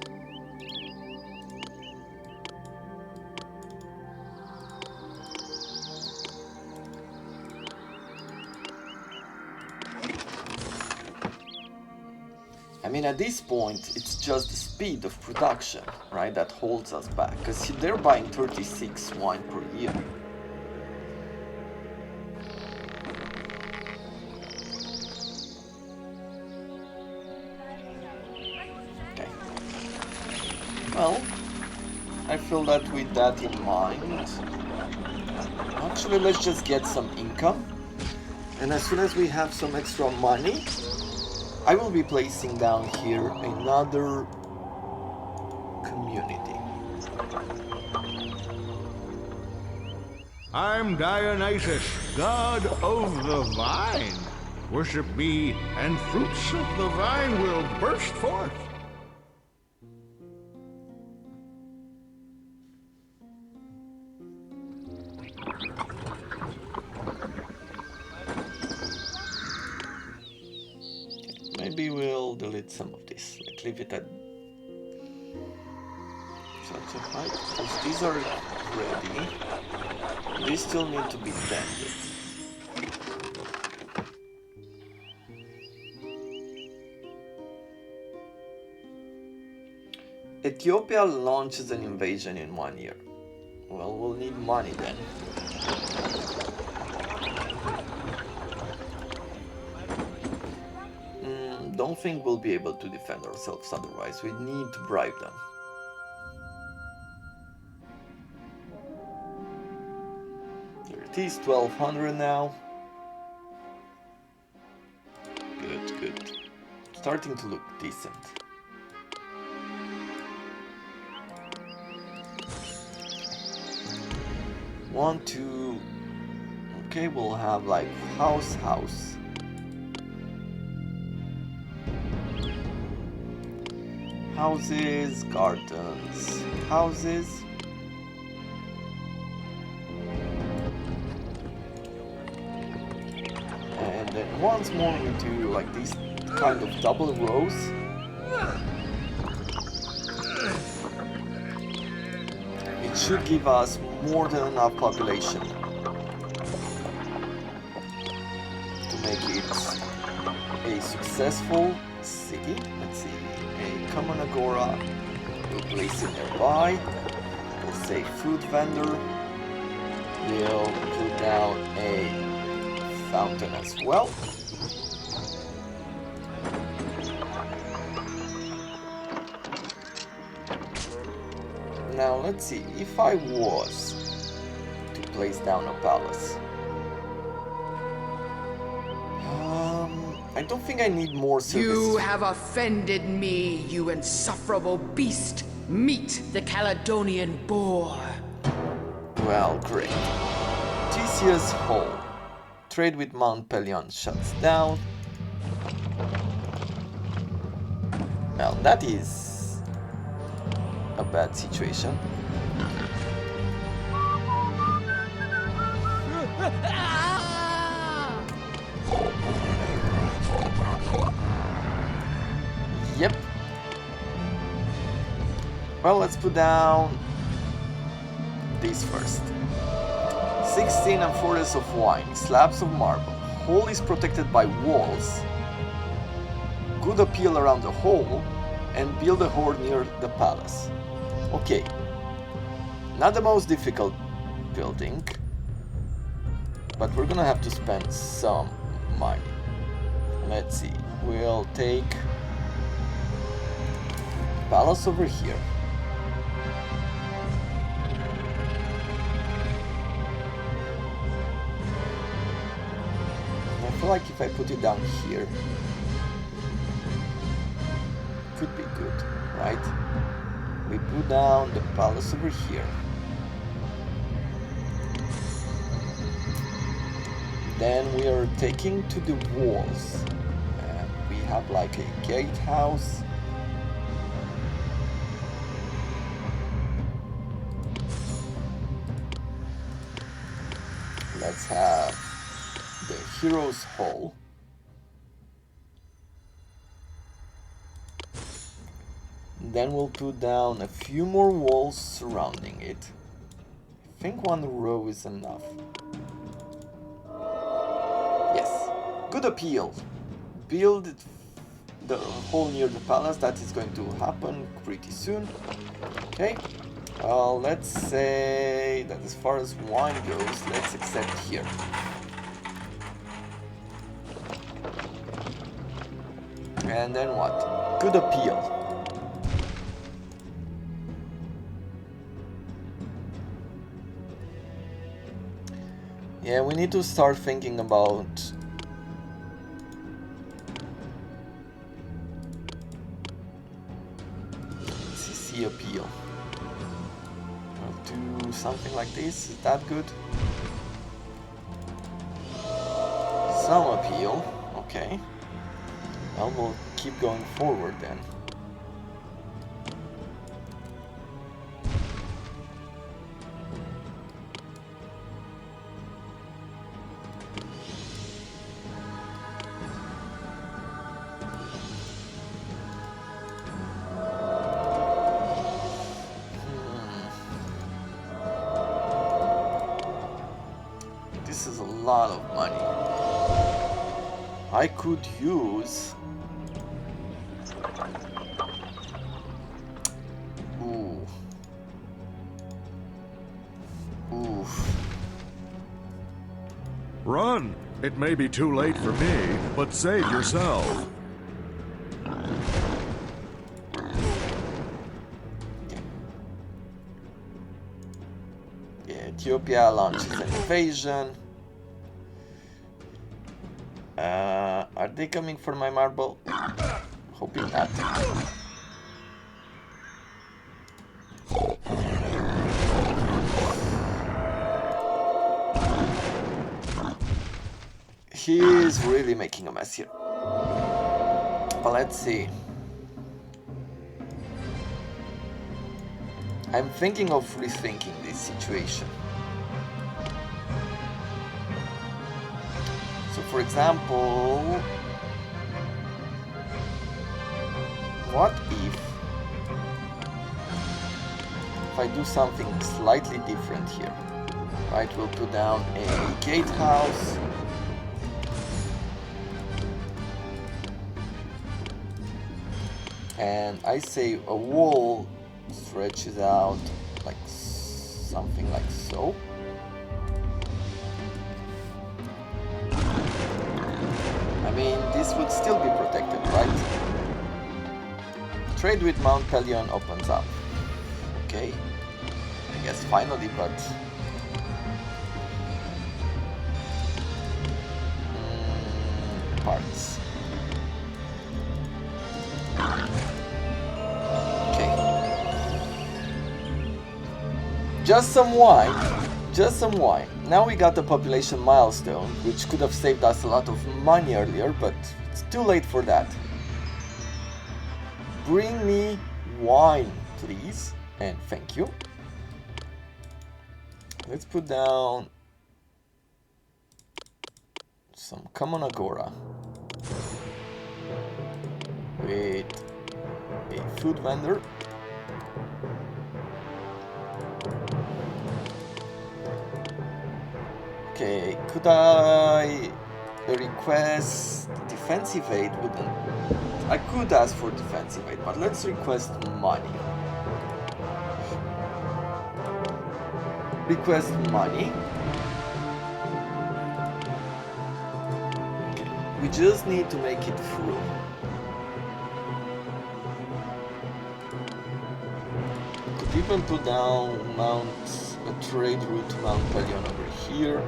Speaker 3: I mean, at this point, it's just the speed of production, right, that holds us back. Because they're buying 36 wine per year. Okay. Well, I feel that with that in mind, actually, let's just get some income. And as soon as we have some extra money, I will be placing down here another community.
Speaker 6: I'm Dionysus, god of the vine. Worship me, and fruits of the vine will burst forth.
Speaker 3: Maybe we'll delete some of this, like leave it at such a height, because these are ready. These still need to be tended. Ethiopia launches an invasion in 1 year. Well, we'll need money then. Don't think we'll be able to defend ourselves otherwise. We need to bribe them. There it is, 1200 now. Good, good. Starting to look decent. 1, 2. Okay, we'll have like house. Houses, gardens, houses. And then once more we do like these kind of double rows. It should give us more than enough population to make it a successful city. Let's see, a common agora, we'll place it nearby, we'll say food vendor, we'll put down a fountain as well. Now let's see, if I was to place down a palace, I don't think I need more services.
Speaker 10: You have offended me, you insufferable beast. Meet the Caledonian boar.
Speaker 3: Well, great. Theseus Hall. Trade with Mount Pelion shuts down. Well, that is a bad situation. Yep. Well, let's put down these first. 16 amphoras of wine, slabs of marble. Hall is protected by walls. Good appeal around the hall, and build a horde near the palace. Okay. Not the most difficult building, but we're gonna have to spend some money. Let's see. We'll take palace over here. I feel like if I put it down here, could be good, right? We put down the palace over here. Then we are taking to the walls. And we have like a gatehouse. Let's have the Heroes Hall. Then we'll put down a few more walls surrounding it. I think one row is enough. Yes, good appeal. Build the hall near the palace. That is going to happen pretty soon. Okay. Well, let's say that as far as wine goes, let's accept here. And then what? Good appeal. Yeah, we need to start thinking about CC appeal. We'll do something like this. Is that good? Some appeal. Okay. Well, we'll keep going forward then. This is a lot of money. I could use... Ooh. Oof.
Speaker 7: Run! It may be too late for me, but save yourself.
Speaker 3: Yeah, Ethiopia launches an invasion. Are they coming for my marble? Hoping not. He's really making a mess here. But let's see. I'm thinking of rethinking this situation. So for example, what if I do something slightly different here? Right, we'll put down a gatehouse. And I say a wall stretches out like something like so. I mean, this would still be protected, right? Trade with Mount Pelion opens up. Okay, I guess finally, but parts. Just some wine. Just some wine. Now we got the population milestone, which could have saved us a lot of money earlier, but it's too late for that. Bring me wine, please. And thank you. Let's put down some common agora with a food vendor. Okay, could I request defensive aid? Wouldn't I could ask for defensive aid, but let's request money. Request money. Okay, we just need to make it through. Could even put down a trade route to Mount Pelion over here.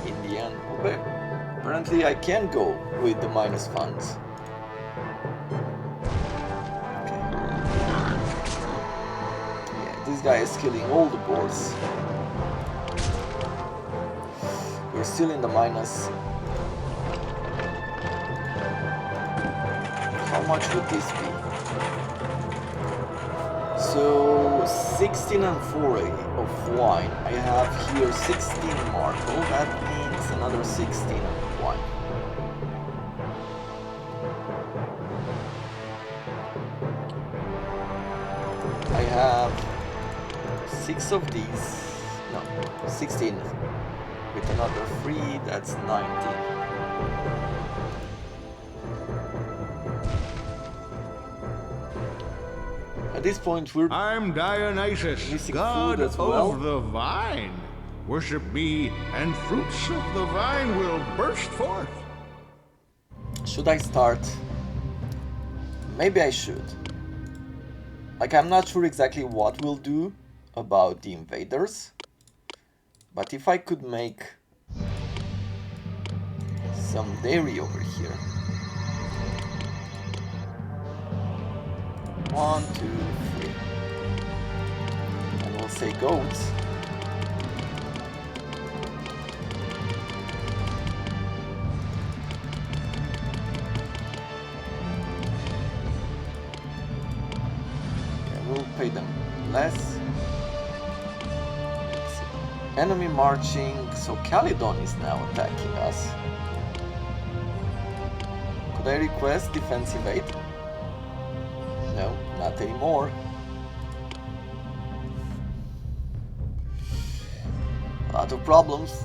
Speaker 3: Indian. Okay. Apparently I can go with the minus funds. Okay. Yeah, this guy is killing all the boars. We're still in the minus. How much would this be? So 16 and 4 of wine. I have here 16 marble. That means another 16 of wine. I have 6 of these. No, 16 with another 3. That's 19. At this point,
Speaker 6: I'm Dionysus, god
Speaker 3: as well.
Speaker 6: of the vine. Worship me, and fruits of the vine will burst forth.
Speaker 3: Should I start? Maybe I should. Like, I'm not sure exactly what we'll do about the invaders, but if I could make some dairy over here. 1, 2, 3. And we'll say goats. Yeah, we'll pay them less. Let's see. Enemy marching, so Caledon is now attacking us. Could I request defensive aid? No, not anymore. A lot of problems.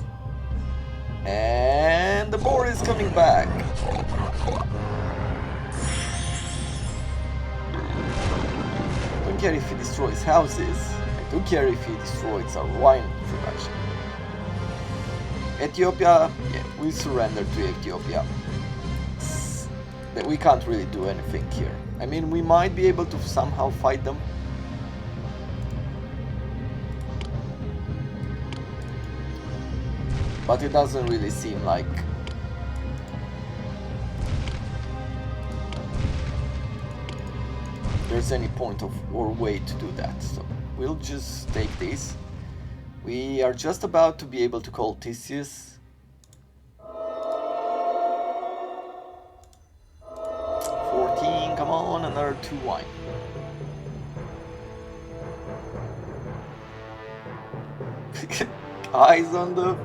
Speaker 3: And the boar is coming back. I don't care if he destroys houses. I don't care if he destroys our wine production. Ethiopia, yeah, we surrendered to Ethiopia. We can't really do anything here. I mean, we might be able to somehow fight them. But it doesn't really seem like there's any point of or way to do that. So we'll just take this. We are just about to be able to call Theseus. 14, come on, another 2 wine. Eyes on the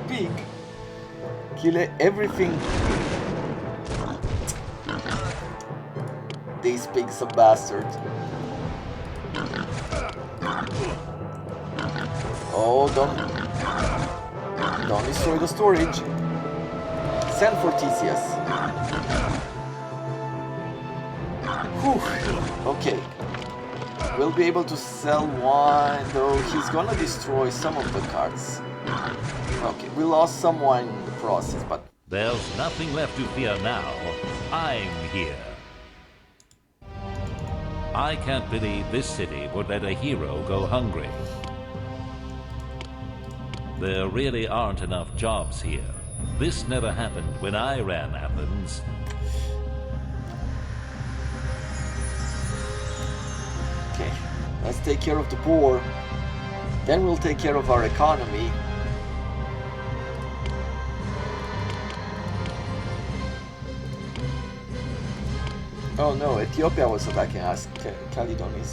Speaker 3: pig. Kill everything. This pig's a bastard. Oh, don't destroy the storage. Send for Theseus. Whew. Okay. We'll be able to sell wine, though he's gonna destroy some of the cards. Okay, we lost some wine in the process, but...
Speaker 11: There's nothing left to fear now. I'm here. I can't believe this city would let a hero go hungry. There really aren't enough jobs here. This never happened when I ran Athens.
Speaker 3: Okay, let's take care of the poor. Then we'll take care of our economy. Oh no, Ethiopia was attacking us. Caledonia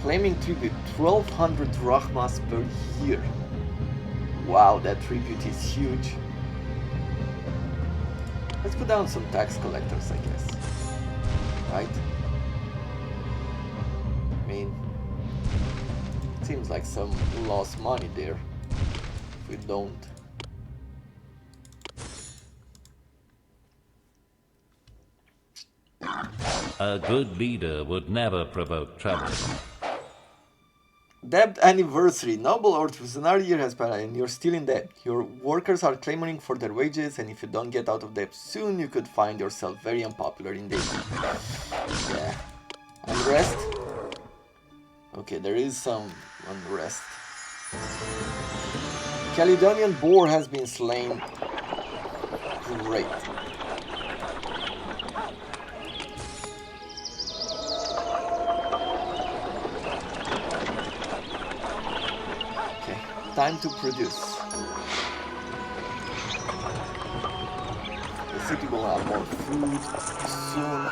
Speaker 3: claiming tribute 1200 drachmas per year. Wow, that tribute is huge. Let's put down some tax collectors, I guess. Right? I mean, seems like some lost money there. If we don't.
Speaker 11: A good leader would never provoke trouble.
Speaker 3: Debt anniversary. Noble Orthus, another year has passed and you're still in debt. Your workers are clamoring for their wages, and if you don't get out of debt soon, you could find yourself very unpopular indeed. Yeah. Unrest? Okay, there is some unrest. Caledonian boar has been slain. Great. Time to produce. The city will have more food soon.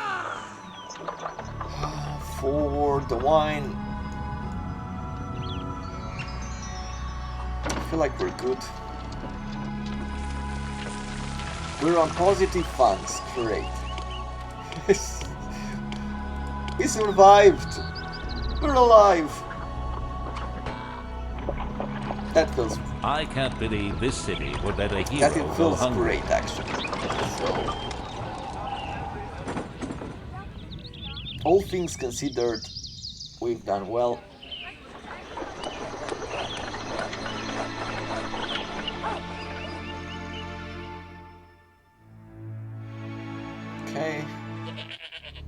Speaker 3: For the wine, I feel like we're good. We're on positive funds. Great. We survived. We're alive. That feels...
Speaker 11: I can't believe this city would let a hero
Speaker 3: that it
Speaker 11: go
Speaker 3: feels
Speaker 11: hungry.
Speaker 3: great, actually. So, all things considered, we've done well. Okay.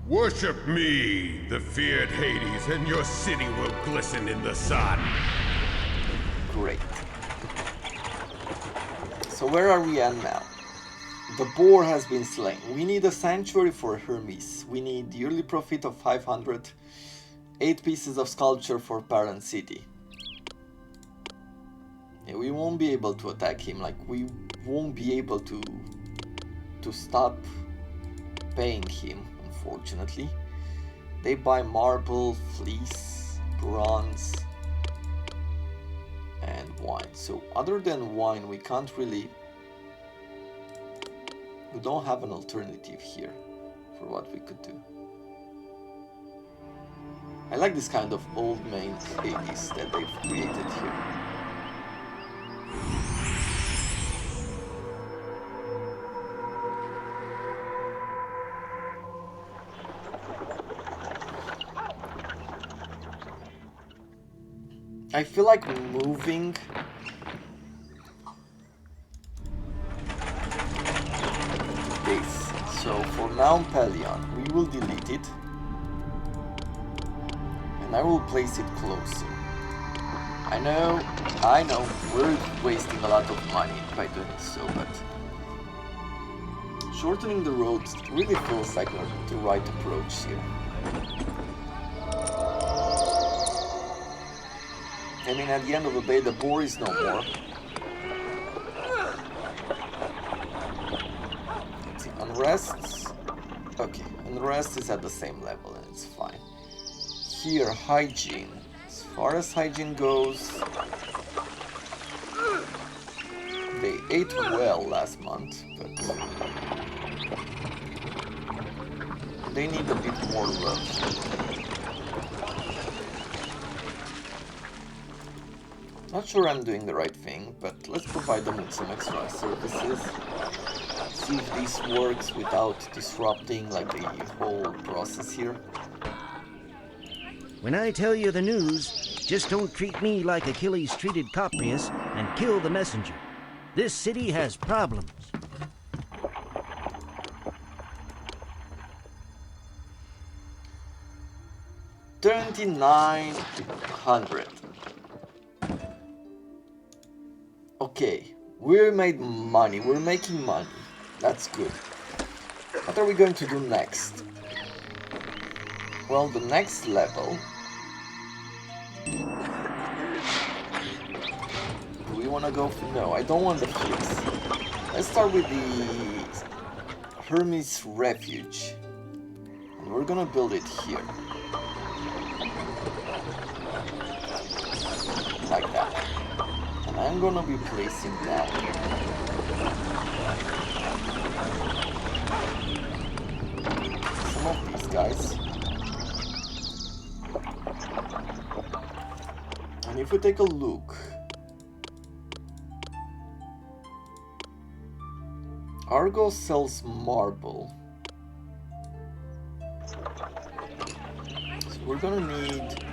Speaker 12: Worship me, the feared Hades, and your city will glisten in the sun.
Speaker 3: Great. So where are we at now? The boar has been slain. We need a sanctuary for Hermes. We need yearly profit of 500. 8 pieces of sculpture for parent city. Yeah, we won't be able to attack him. Like, we won't be able to stop paying him, unfortunately. They buy marble, fleece, bronze, and wine. So other than wine, we can't really... We don't have an alternative here for what we could do. I like this kind of old main 80s that they've created here. I feel like moving this. So for Mount Pelion, we will delete it. And I will place it closer. I know, we're wasting a lot of money by doing so, but shortening the roads really feels like the right approach here. I mean, at the end of the day, the boar is no more. Let's see, unrests. Okay, unrest is at the same level and it's fine. Here, hygiene. As far as hygiene goes, they ate well last month, but they need a bit more love. Not sure I'm doing the right thing, but let's provide them with some extra services. See if this works without disrupting like the whole process here.
Speaker 5: When I tell you the news, just don't treat me like Achilles treated Coprius and kill the messenger. This city has problems. $2,900. Okay, we made money. We're making money. That's good. What are we going to do next? Well, the next level. Do we want to go for... No, I don't want the fleece. Let's start with the Hermes Refuge. And we're gonna build it here. Like that. And I'm gonna be placing that some of these guys. And if we take a look, Argos sells marble. So we're gonna need...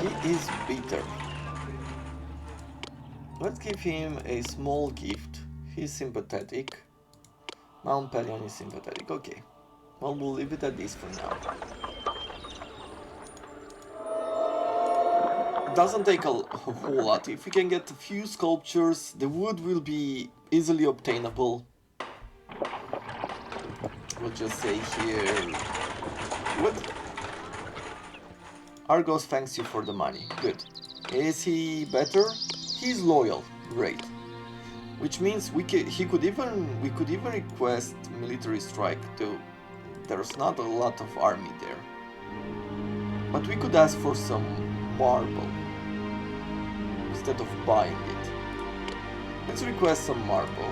Speaker 5: He is bitter. Let's give him a small gift. He's sympathetic. Mount Pelion is sympathetic. Okay. Well, we'll leave it at this for now. Doesn't take a whole lot. If we can get a few sculptures, the wood will be easily obtainable. We'll just say here... What? Argos thanks you for the money. Good. Is he better? He's loyal. Great. Which means we could even request military strike too. There's not a lot of army there. But we could ask for some marble instead of buying it. Let's request some marble.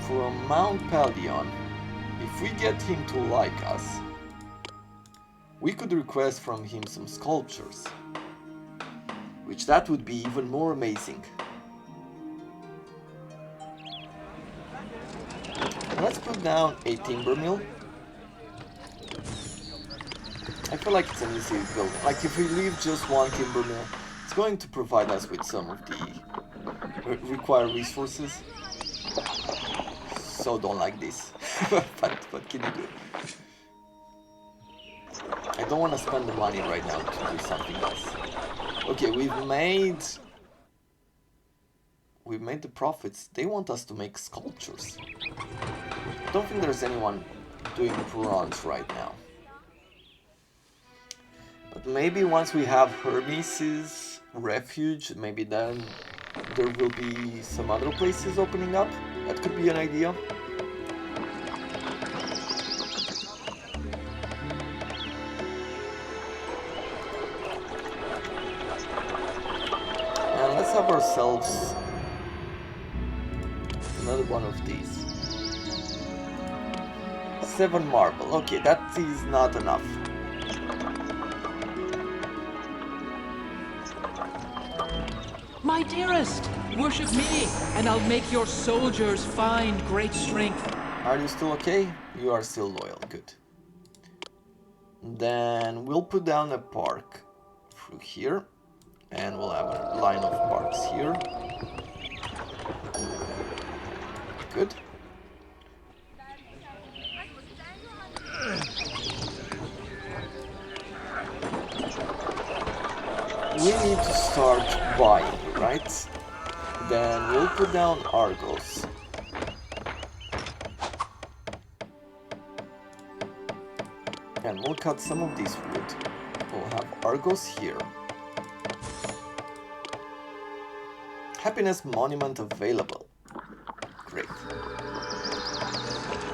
Speaker 5: From Mount Pelion, if we get him to like us, we could request from him some sculptures, which that would be even more amazing. Let's put down a timber mill. I feel like it's an easy build. Like if we leave just one timber mill, it's going to provide us with some of the required resources. So don't like this. But what can you do? I don't want to spend the money right now to do something else. Okay, we've made the profits. They want us to make sculptures. I don't think there's anyone doing bronze right now. But maybe once we have Hermes' refuge, maybe then there will be some other places opening up. That could be an idea. And let's have ourselves another one of these. 7 marble. Okay, that is not enough.
Speaker 9: My dearest, worship me, and I'll make your soldiers find great strength.
Speaker 3: Are you still okay? You are still loyal. Good. Then we'll put down a park through here, and we'll have a line of parks here. Good. We need to start buying, right? Then we'll put down Argos.
Speaker 5: and we'll cut some of this wood. We'll have Argos here. Happiness monument available. Great.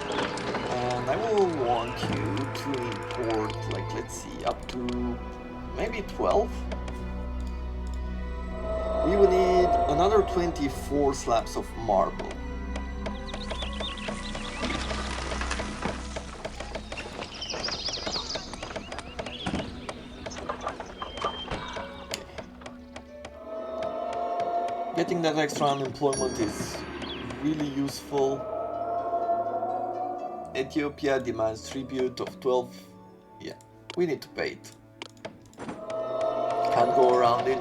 Speaker 5: And I will want you to import, like, let's see, up to maybe 12. We will need another 24 slabs of marble. Getting that extra unemployment is really useful. Ethiopia demands tribute of 12. Yeah, we need to pay it. Can't go around it.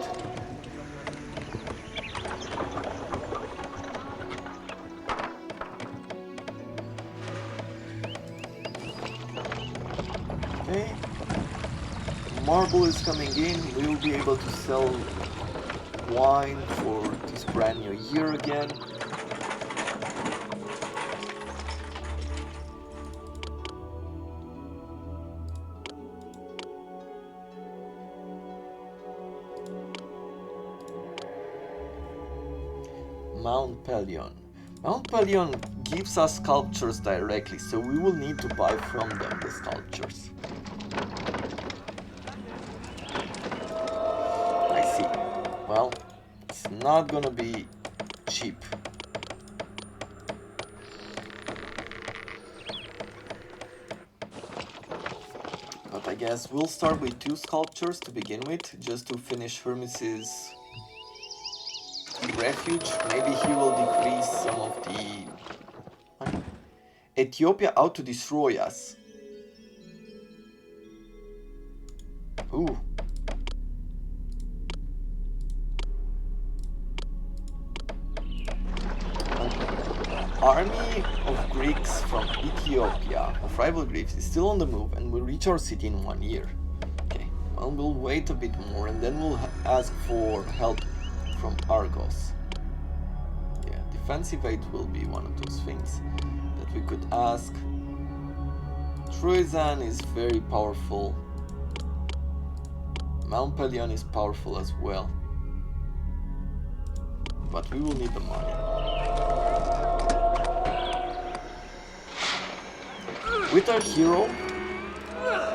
Speaker 5: Okay. Marble is coming in. We will be able to sell wine for this brand new year again. Mount Pelion. Mount Pelion gives us sculptures directly, so we will need to buy from them the sculptures. I see. Well, it's not gonna be cheap. But I guess we'll start with 2 sculptures to begin with, just to finish Hermes's refuge. Maybe he will decrease some of the... Ethiopia out to destroy us. Ooh. Army of Greeks from Ethiopia, of rival Greeks, is still on the move and will reach our city in 1 year. Okay, well, we'll wait a bit more and then we'll ask for help from Argos. Yeah, defensive aid will be one of those things that we could ask. Troyzan is very powerful. Mount Pelion is powerful as well. But we will need the money. With our hero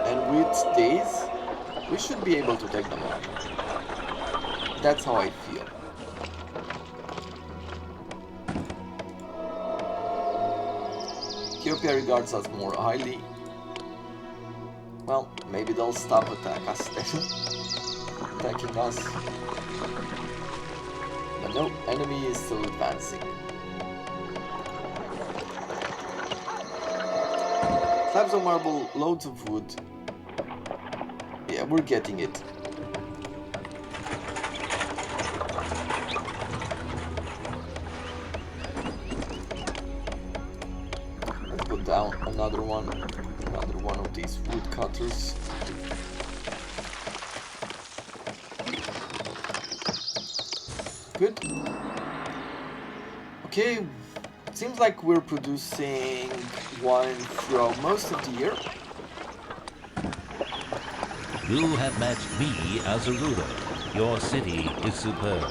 Speaker 5: and with days, we should be able to take them on. That's how I feel. Ethiopia regards us more highly. Well, maybe they'll stop attacking us. But no, enemy is still advancing. Slabs of marble, loads of wood. Yeah, we're getting it. Let's put down another one of these wood cutters. Good. Okay. Seems like we're producing wine throughout most of the year.
Speaker 11: You have matched me as a ruler. Your city is superb.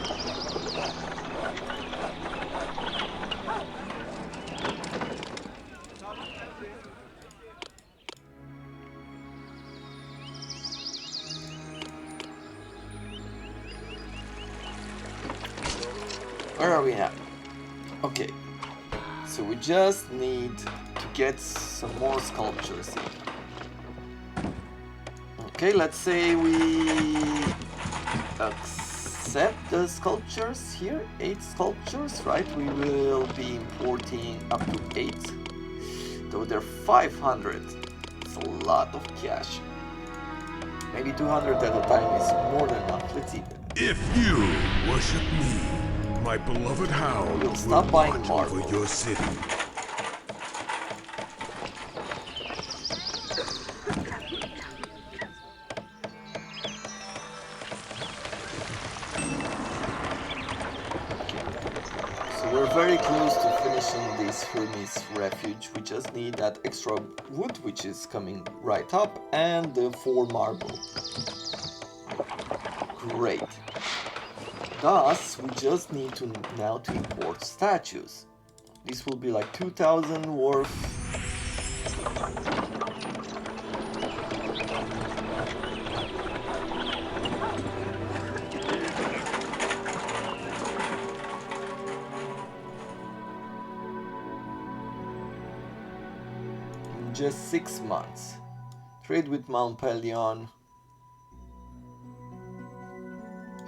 Speaker 5: Where are we now? Okay. So we just need to get some more sculptures in. Okay, let's say we accept the sculptures here. 8 sculptures, right? We will be importing up to 8. Though they're 500. It's a lot of cash. Maybe 200 at a time is more than enough. Let's see.
Speaker 12: If you worship me, my beloved hound
Speaker 5: will stop buying marble
Speaker 12: over your city.
Speaker 5: So We're very close to finishing this Hermes refuge. We just need that extra wood, which is coming right up, and the 4 marble. Great. Thus, we just need to now to import statues. This will be like 2,000 worth. Just 6 months. Trade with Mount Pelion.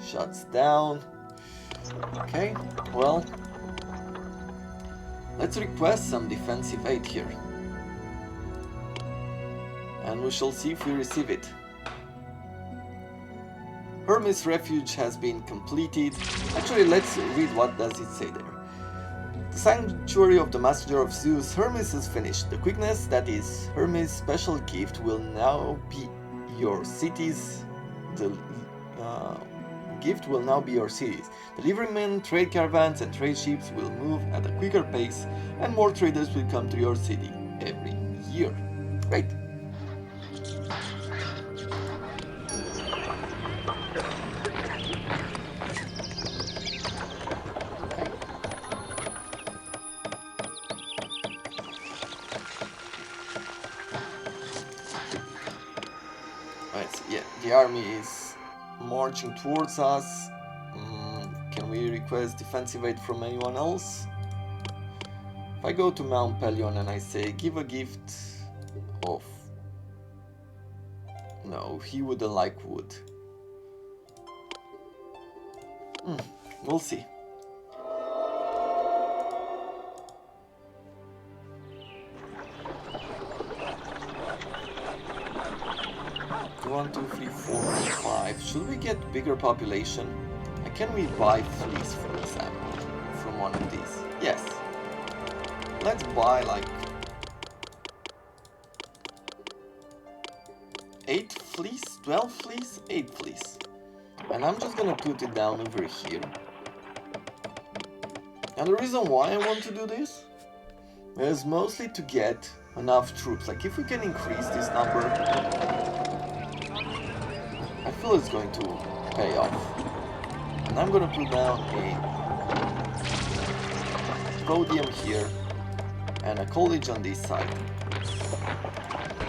Speaker 5: Shuts down. Okay, well, let's request some defensive aid here. And we shall see if we receive it. Hermes Refuge has been completed. Actually, let's read what does it say there. The Sanctuary of the Messenger of Zeus, Hermes is finished. The quickness that is Hermes' special gift will now be your cities. The gift will now be your cities. Deliverymen, trade caravans and trade ships will move at a quicker pace and more traders will come to your city every year. Great! The army is marching towards us. Can we request defensive aid from anyone else? If I go to Mount Pelion and I say give a gift of... No, he wouldn't like wood. We'll see. 1, 2, 3, 4, 5. Should we get bigger population? Can we buy fleece, for example, from one of these? Yes. Let's buy like 8 fleece, 12 fleece, 8 fleece. And I'm just gonna put it down over here. And the reason why I want to do this is mostly to get enough troops. Like if we can increase this number, I feel it's going to pay off. And I'm gonna put down a podium here and a college on this side.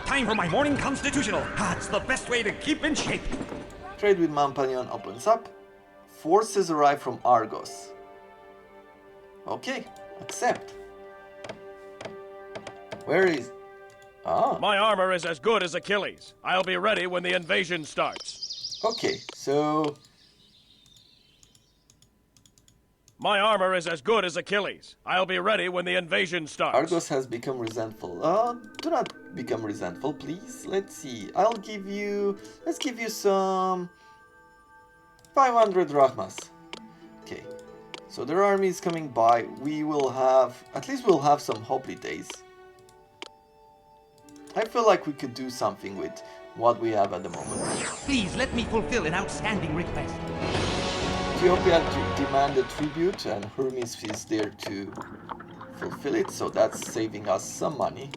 Speaker 4: Time for my morning constitutional. That's the best way to keep in shape.
Speaker 5: Trade with Mount Pelion opens up. Forces arrive from Argos. Okay, accept. Where is... Ah.
Speaker 13: My armor is as good as Achilles. I'll be ready when the invasion starts.
Speaker 5: Okay, so...
Speaker 13: My armor is as good as Achilles. I'll be ready when the invasion starts.
Speaker 5: Argos has become resentful. Do not become resentful, please. Let's see. Let's give you some 500 drachmas. Okay. So their army is coming by. We will have, at least we'll have some hoplites. I feel like we could do something with what we have at the moment.
Speaker 4: Please let me fulfill an outstanding request.
Speaker 5: Ethiopia demanded tribute and Hermes is there to fulfill it, so that's saving us some money.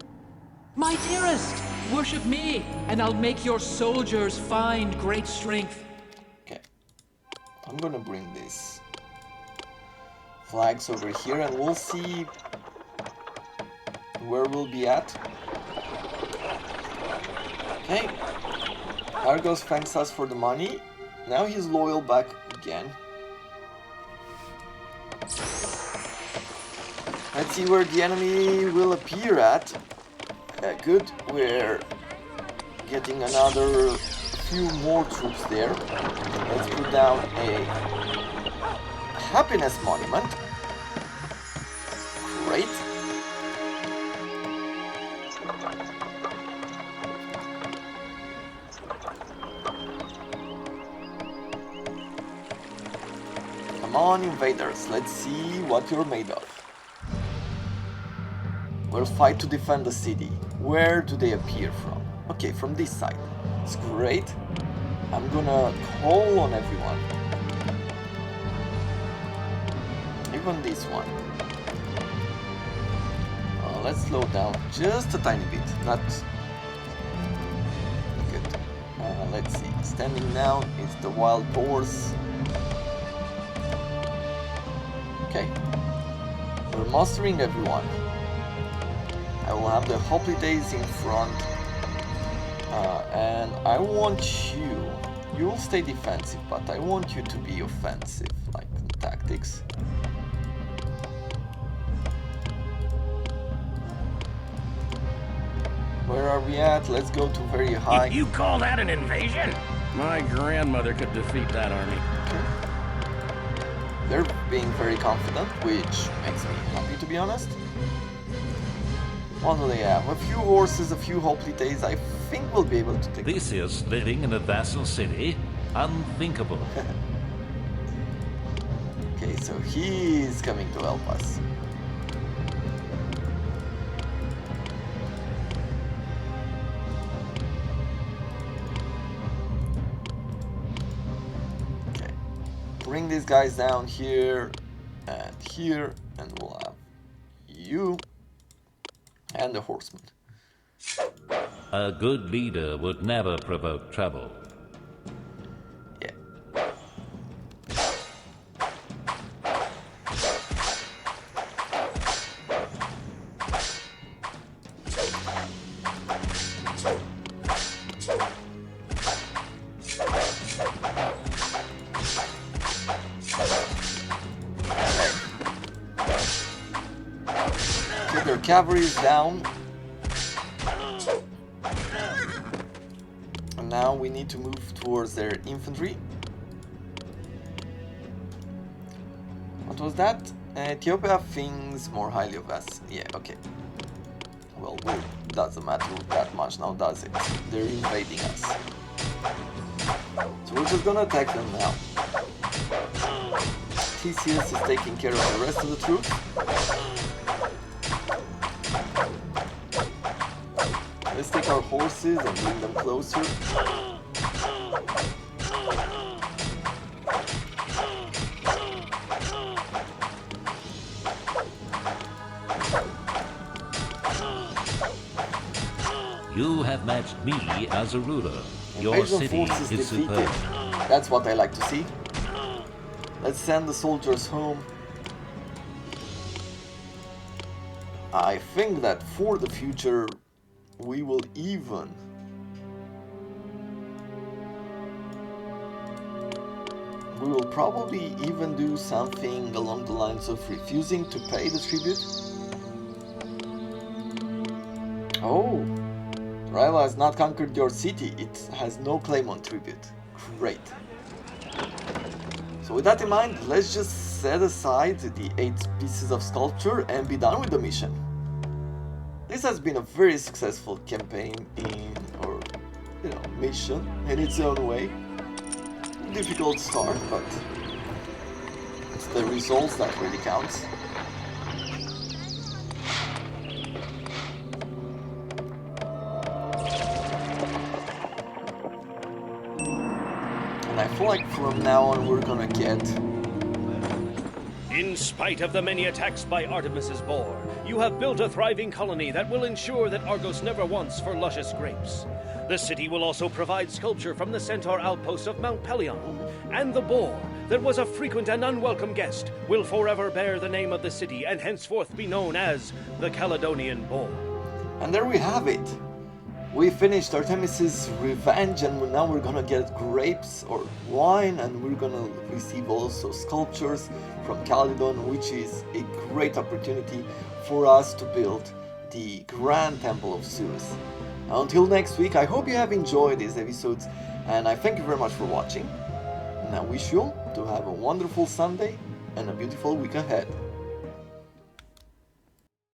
Speaker 9: My dearest, worship me, and I'll make your soldiers find great strength.
Speaker 5: Okay. I'm gonna bring these flags over here and we'll see where we'll be at. Okay. Argos thanks us for the money. Now he's loyal back again. Let's see where the enemy will appear at. Good, we're getting another few more troops there. Let's put down a happiness monument. Great. Come on, invaders, let's see what you're made of. We'll fight to defend the city. Where do they appear from? Okay, from this side. It's great. I'm gonna call on everyone. You even this one. Let's slow down just a tiny bit. Not good. Let's see. Standing now is the wild boars. Okay. We're mastering everyone. I will have the hoplites in front. And I want you. You will stay defensive, but I want you to be offensive, like tactics. Where are we at? Let's go to very high.
Speaker 13: You call that an invasion? My grandmother could defeat that army.
Speaker 5: Okay. They're being very confident, which makes me happy, to be honest. What do they have? A few horses, a few hoplites. I think we'll be able to take...
Speaker 11: Theseus living in a vassal city? Unthinkable.
Speaker 5: Okay, so he's coming to help us. Okay. Bring these guys down here, and we'll have you and the horseman.
Speaker 11: A good leader would never provoke trouble.
Speaker 5: Yeah. Okay, their cavalry is down. Now we need to move towards their infantry. What was that? Ethiopia thinks more highly of us. Yeah, okay. Well, doesn't matter that much now, does it? They're invading us. So we're just gonna attack them now. Theseus is taking care of the rest of the troops. Let's take our horses and bring them closer.
Speaker 11: You have matched me as a ruler. Your
Speaker 5: Invasion
Speaker 11: city
Speaker 5: forces
Speaker 11: is
Speaker 5: defeated.
Speaker 11: superb.
Speaker 5: That's what I like to see. Let's send the soldiers home. I think that for the future we will probably even do something along the lines of refusing to pay the tribute. Oh, rival has not conquered your city. It has no claim on tribute. Great. So with that in mind, let's just set aside the 8 pieces of sculpture and be done with the mission. This has been a very successful campaign mission in its own way. Difficult start, but it's the results that really counts. And I feel like from now on we're gonna get...
Speaker 1: In spite of the many attacks by Artemis's boar, you have built a thriving colony that will ensure that Argos never wants for luscious grapes. The city will also provide sculpture from the centaur outpost of Mount Pelion, and the boar, that was a frequent and unwelcome guest, will forever bear the name of the city and henceforth be known as the Caledonian Boar.
Speaker 5: And there we have it. We finished Artemis's revenge, and now we're gonna get grapes or wine, and we're gonna receive also sculptures from Caledon, which is a great opportunity for us to build the Grand Temple of Zeus. Now, until next week, I hope you have enjoyed these episodes, and I thank you very much for watching. And I wish you all to have a wonderful Sunday and a beautiful week ahead.